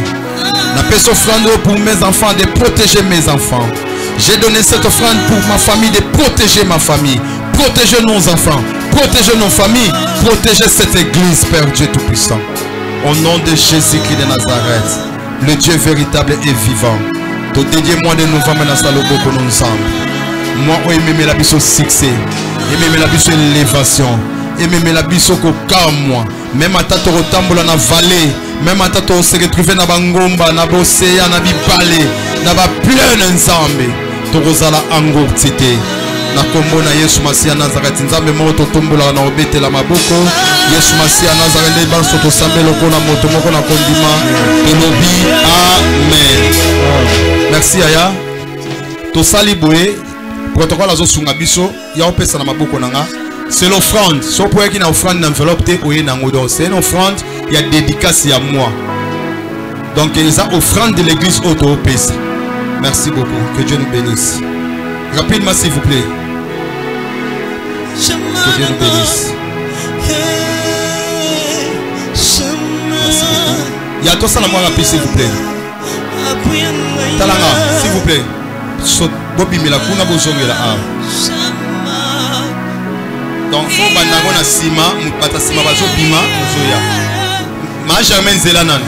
Na peso offrande pour mes enfants, de protéger mes enfants. J'ai donné cette offrande pour ma famille, de protéger ma famille. Protéger nos enfants, protéger nos familles, protéger cette église, Père Dieu Tout-Puissant. Au nom de Jésus-Christ de Nazareth, le Dieu véritable et vivant. Te dédié moi de novembre dans sa logo pour nous ensemble. Moi, on aime la biso succès, aime la biso élévation, aime la biso moi. Même à tato rotambola na vallée, même à tato se retrouver na bangomba, na bosea, na bipale, na ba plein ensemble. Torozala ango tite. Na kombo na Yesu Masia Nazareth nzambe moto tombola na obete la maboko. Yesu Masia Nazareth le banso to sambe loko na moto moko na kondima. Elobi amen. Merci Aya. To saliboé protocole azo sunga biso ya opesa na maboko nanga. C'est l'offrande. Si vous pouvez une offrande d'enveloppe, c'est une offrande, il y a dédicace à moi. Donc, il y a offrande de l'église auto-opésa. Merci beaucoup. Que Dieu nous bénisse. Rapidement, s'il vous plaît. Que Dieu nous bénisse. Merci beaucoup. Il y a tout ça à moi rapide, s'il vous plaît. Talanga, s'il vous plaît. Bobi Milakuna Bozongela. Donc, il faut que na sima, mupata sima bazo bima, zoya. Ma jamais zelanan.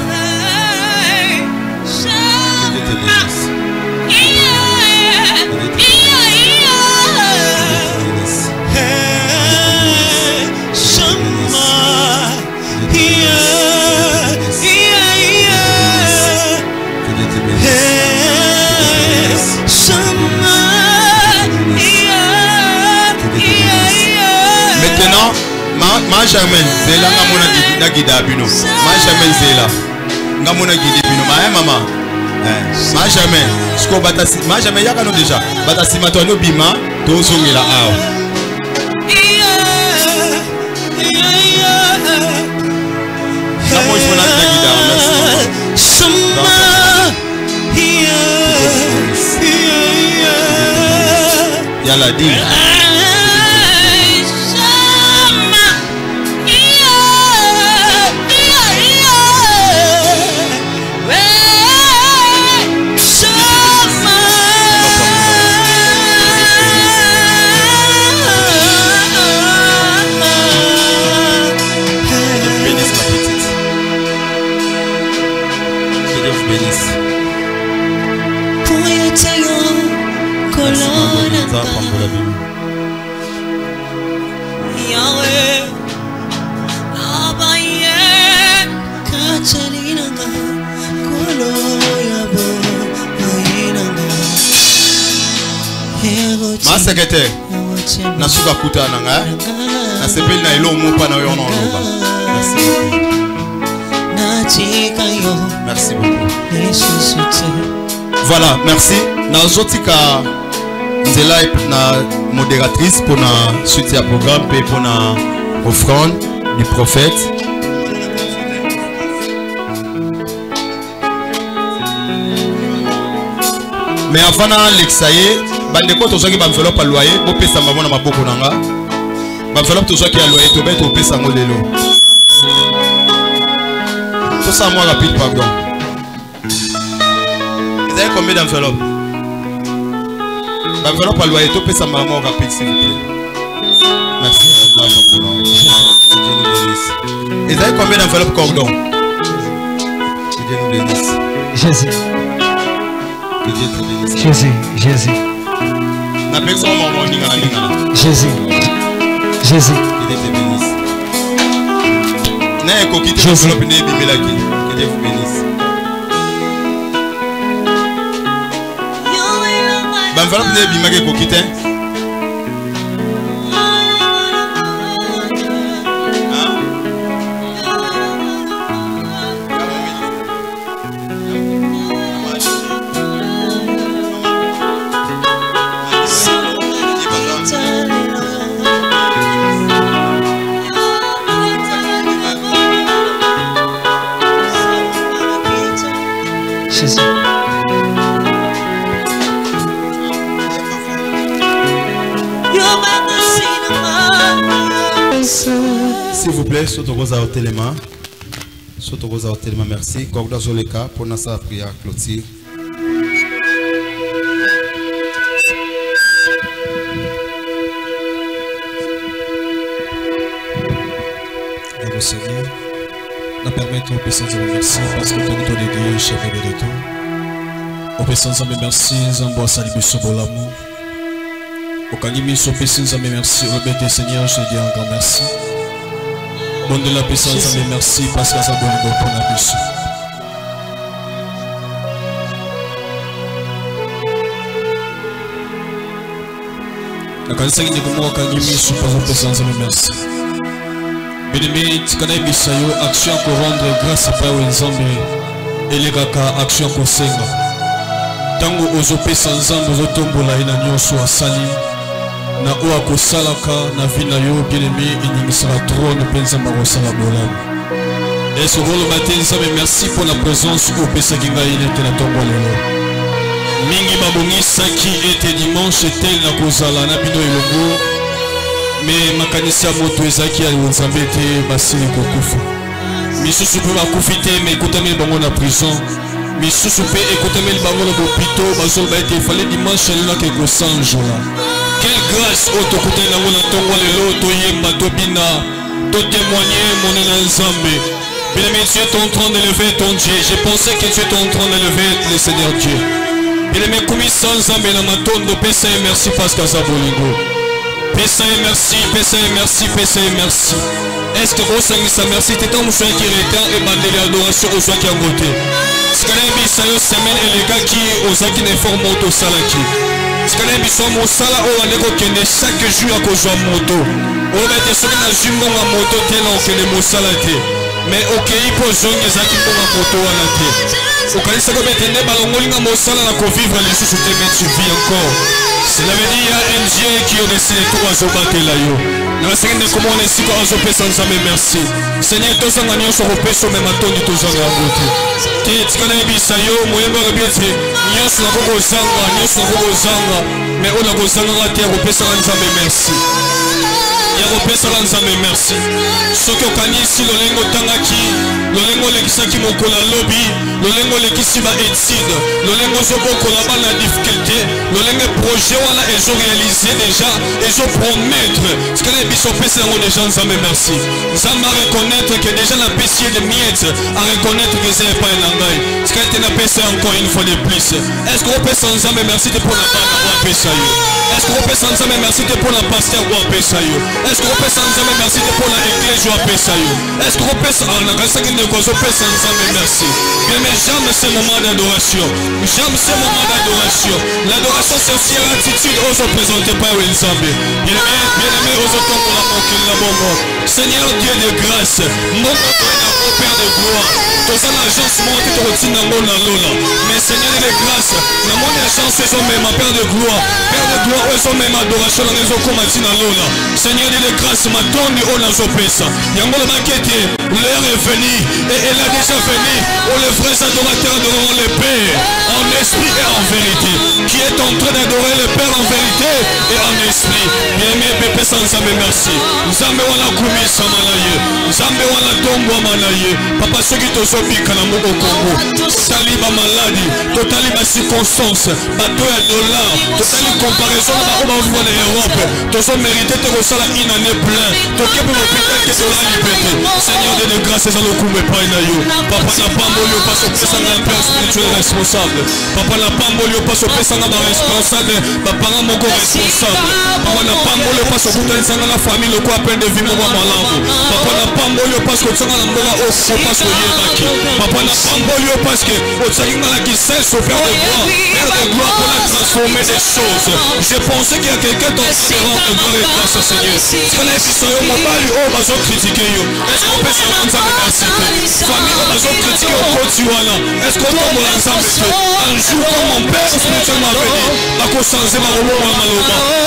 Maintenant, ma jamais zela ngamona gida bino. Ma jamais zela ngamona gida bino. Ma maman. Ma jamais. Sko batasi. Ma jamais yaka no déjà. Batasi matano bima to zongela awa. Na moi fona gida. Merci. Yala di. secrétaire. Na suka kuta nanga. Na sepeli na elo mo pa na yo na loba. Merci beaucoup. Voilà, merci. Na zotika nzela na modératrice pour na suite à programme et pour na offrande du prophète. Mais avant d'Alexaye, bandeko tozoki ba enveloppe à loyer, bo pesa mabona maboko nanga. Ba enveloppe tozoki à loyer, to beto pesa ngolelo. Tout ça moi rapide pardon. Vous avez combien d'enveloppes? Ba enveloppe à loyer, to pesa maman rapide s'il vous plaît. Merci. Et vous avez combien d'enveloppes cordon? Que Dieu nous bénisse. Jésus. Que Dieu te bénisse. Jésus, Jésus. Jésus. Jésus. Que Dieu te bénisse. Jésus. Que Dieu vous bénisse. Enveloppe ne bimage kokite. S'il vous plaît, soto rosa au téléma. Soto rosa au téléma, merci. Corda Zoleka pour notre prière clôture. Seigneur, nous permettons au Père de merci parce que tu nous donnes Dieu, chef de retour. Au Père de merci, nous avons salué ce beau l'amour. Au Kanimi, au Père de merci, au Père Seigneur, je dis un grand merci. Bon de la puissance, merci parce que ça donne bon pour la puissance. La cancer qui est comme Kanimi, je pense au Père de merci. Bien-aimé, tu connais Bissayo, action pour rendre grâce à Père Nzambe et les gars action pour Senga. Tango ozope sanzambo zotombola ina nyonso asali na oa kosalaka na vina yo bien-aimé iningisala trône penza makosala bolamu. Et ce rôle matin Nzambe merci pour la présence au pesaki ngai nete na tombo lelo. Mingi babongisaki ete dimanche tel na kozala na bino elongo. Mais makanisi ya moto ezaki ya Nzambe te basili kokufa. Misusu pe bakufi te mais ekotameli bango na prison. Misusu pe ekotameli bango na bopito bazoloba ete efale dimanche lelo ke kosanjola. Quelle grâce oyo tokutani nango na ntongo lelo toyemba tobina totémoigner monena Nzambe. Bien-aimé, tu es en train d'élever ton Dieu. Je pensais que tu es en train d'élever le Seigneur Dieu. Bien-aimé, comme sans Nzambe na matondo pesa merci parce que ça bolingo. Pesa merci, pesa merci, pesa merci. Est-ce que vous savez ça merci? T'es un monsieur qui retient et bandé l'adoration aux gens qui ont voté. Ce qu'on a mis ça une semaine et les gars qui aux gens qui ne font moto salaki. Ce qu'on a mis ça mon sala au anégo qui est chaque jour à cause de moto. On va être sur une jument à moto tel on fait les mots salati. Mais ok, il faut jouer les gens qui font la moto à la tête. Au cas où ça va être né balongolinga mon sala la vivre les choses où tu vis encore. Cela veut dire un Dieu qui a décidé tout à zobater là yo. Nous allons comment on est si qu'on a zopé sans jamais merci. Seigneur, tous en gagnant sur le péché même à ton du tout en raboté. Tu connais bisa yo, moi je me bien dit. Nous sommes au Zanga, nous sommes au Zanga, mais on a au Zanga à terre au péché sans jamais merci. Ya kopesa Nzambe merci. Soki okanisi lolengo tangaki, lolengo lekisaki mokola lobby, lolengo lekisi ba étude, lolengo zobokola bana difficulté, lolengo projet wana ezo réaliser déjà, ezo promettre. Ce que les biso pesa ngo déjà Nzambe merci. Nzambe a reconnaître que déjà la pessier de miettes, à reconnaître que c'est pas un langai. Ce que tu n'as pesa encore une fois de plus. Est-ce que vous pesa Nzambe merci pour la bana wa pesa yo? Est-ce que vous pesa Nzambe merci pour la pasteur wa pesa yo? Est-ce que vous pouvez s'ensemble merci pour l'église ou à Pessayo? Est-ce que vous pouvez s'ensemble merci? Mais j'aime ce moment d'adoration. J'aime ce moment d'adoration. L'adoration c'est aussi l'attitude aux autres présentés par Wenzambe. Bien-aimé aux autres pour la mort qu'il n'a bon mot. Seigneur Dieu de grâce, mon Père de gloire. Tous les agents montent et routine dans mon lola. Mais Seigneur de grâce, dans mon agence ils ont même Père de gloire. Père de gloire, ils ont même adoration dans les eaux comme dans lola. Seigneur de grâce, ma donne au nazo pesa. Yango le maquette, l'heure est venue et elle a déjà venu. Où les vrais adorateurs adoreront le Père en esprit et en vérité. Qui est en train d'adorer le Père en vérité et en esprit. Bien-aimé, Pépé sans merci. Nzambe wana kumisa malaye. Nzambe wana tombo malaye. Papa soki tozobika na moko Kongo. Totali ba maladie, totali ba circonstances, bato ya dollar, totali comparaison na ba oba na Europe. Tozo mérité te kosala une année plein. Tokepe l'hôpital que dollar liberté. Seigneur de grâce dans le kumbe pa na yo. Papa na pambolio paso pesa na père spirituel responsable. Papa na pambolio paso pesa na ba responsable, ba parents moko responsable. Papa na pambolio paso kutanisa na famille ko appel de vie mo malamu. Papa na pambolio paso tsanga na mbola o paso yebaki. Papa na pambolio parce que au tsanga la qui sait se faire de gloire pour la transformer des choses. Je pensais qu'il y a quelqu'un dans ce rang de gloire et grâce à Seigneur. Ce qu'on a dit sur eux, mon mari, oh, bah, je critique. Est-ce qu'on peut se rendre à l'université? Famille, oh, bah, je critique au Côte-Ivoire. Est-ce qu'on tombe dans l'ensemble? Un jour, quand mon père spirituellement a venu, à cause changer ma robe,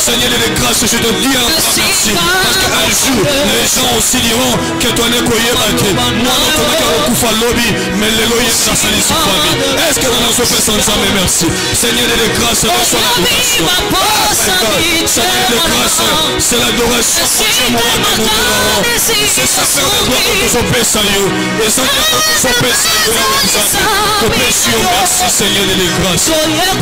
Seigneur de grâce, je te dis un grand merci. Parce qu'un jour, les gens aussi diront que toi n'est qu'au yébaki. Moi, non, comme un coup à lobby, mais les loyers, ça s'allie sur famille. Est-ce que nous avons fait sans jamais merci? Seigneur de grâce, reçois l'adoration. Seigneur de grâce, c'est l'adoration. C'est ça faire de gloire que nous opère ça. Et ça que nous opère ça. Merci Seigneur de grâce.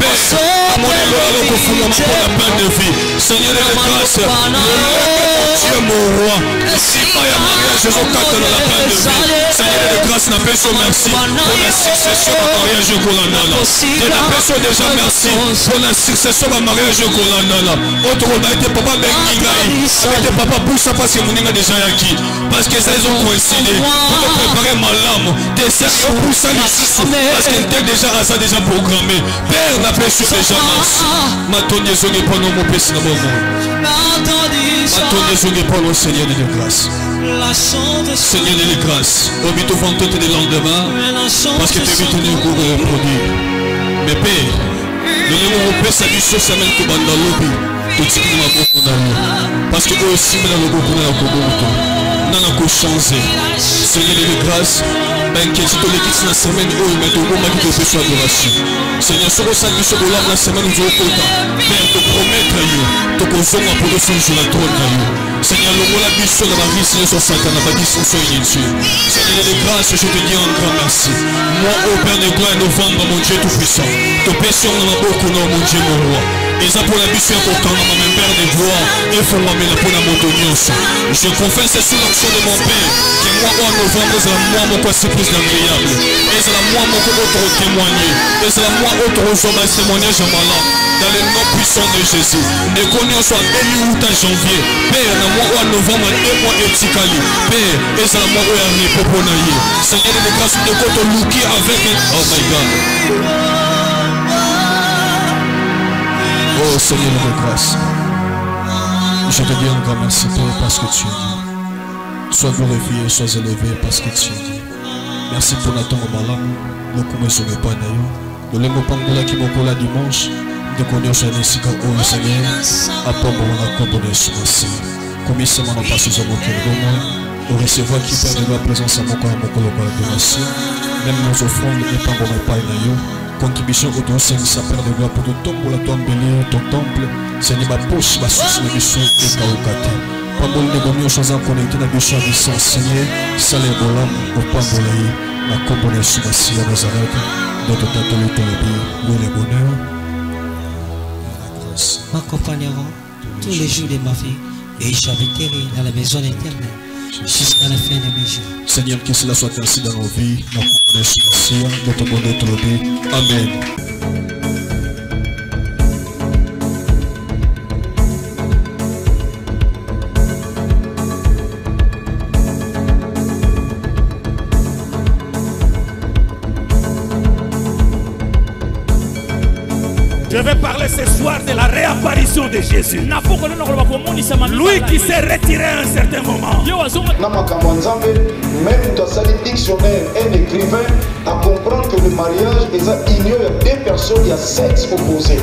Père, à mon élo, alors qu'on fout mon pour la peine de vie. Seigneur de grâce, Dieu mon roi. Si pas y a mariage, je vous carte dans la peine de vie. Seigneur de grâce, n'a pas son merci pour la succession de mariage de Kolanala. Je n'a pas son déjà merci pour la succession de mariage de Kolanala. Autre on a été papa Bengingaï. C'était papa Boussa parce que mon a déjà acquis. Parce que ça ils ont coïncidé. Pour préparer ma lame. Des sérieux pour ça parce qu'il était déjà à ça déjà programmé. Père n'a pas su déjà merci. Ma tonne je n'ai pas non mon péché dans mon monde. Ma tonne je n'ai pas le Seigneur de grâce. Seigneur de grâce. Au but au fantôme de lendemain. Parce que tu es venu pour reproduire. Mais Père, nous n'avons pas sa vie sur sa main comme dans le lobby. Parce que eux aussi, dans le groupe, nous avons changé. Seigneur de grâce, ben qui est l'église la semaine où il met au moment de faire adoration. Seigneur, sur le sac du chocolat, la semaine où tu es content. Père, te promettre, te consommer pour le son sur la trône. Seigneur, le mot la vie sur la vie, Seigneur, sur Satan, la vie sur son Dieu. Seigneur de grâce, je te dis un grand merci. Moi, au Père de gloire, novembre, mon Dieu tout-puissant. Te péchons dans beaucoup, non, mon Dieu, mon roi. Et ça pour la mission important, dans ma Père de gloire, et faut moi pour la montagneuse. Je confesse sous l'action de mon Père, que moi, en novembre, c'est la moi, mon quoi surprise agréable. Et c'est la moi, mon autre témoigner. Et c'est la moi, autre homme témoignage en malin. Dans le nom puissant de Jésus. Nous connaissons soit élu août à janvier. Père, dans moi, en novembre, et moi, et Tikali. Père, et c'est la moi, où il y a pour naïe. Seigneur de grâce, de côté looké avec. Oh my God. Oh Seigneur de grâce, je te dis un grand merci Père parce que tu es dit. Sois glorifié, sois élevé parce que tu es dit. Merci pour notre malam, nous commençons le pain d'ailleurs. Nous l'aimons pas de qui m'ont dimanche. Nous connaissons les Sika au Seigneur. Après on a combiné ce merci. Comme ça on a passé sur mon cœur de nous recevoir qui perd de la présence à mon corps, mon colocal de nation. Même nos offrandes et pas mon pain d'ailleurs. Contribution au don Seigneur, sa Père de gloire pour ton temple, la ton béni, ton temple. Seigneur, ma poche, ma source, ma mission, et Kaokate. Pendant les bonnes choses en connecté, la mission du sang, Seigneur, salé bolam, au pain bolaï, ma compagnie sur ma scie à Nazareth, notre tête, le tolobé, nous les bonheurs. M'accompagneront tous les jours de ma vie et j'habiterai dans la maison éternelle jusqu'à la fin de mes jours. Seigneur, que cela soit ainsi dans nos vies, nous connaissons aussi, notre monde est tombé. Amen. Je vais parler ce soir de la réapparition de Jésus. Lui qui s'est retiré à un certain moment. Même dans sa dictionnaire, un écrivain à comprendre que le mariage, il y a deux personnes, il y a sexe opposé.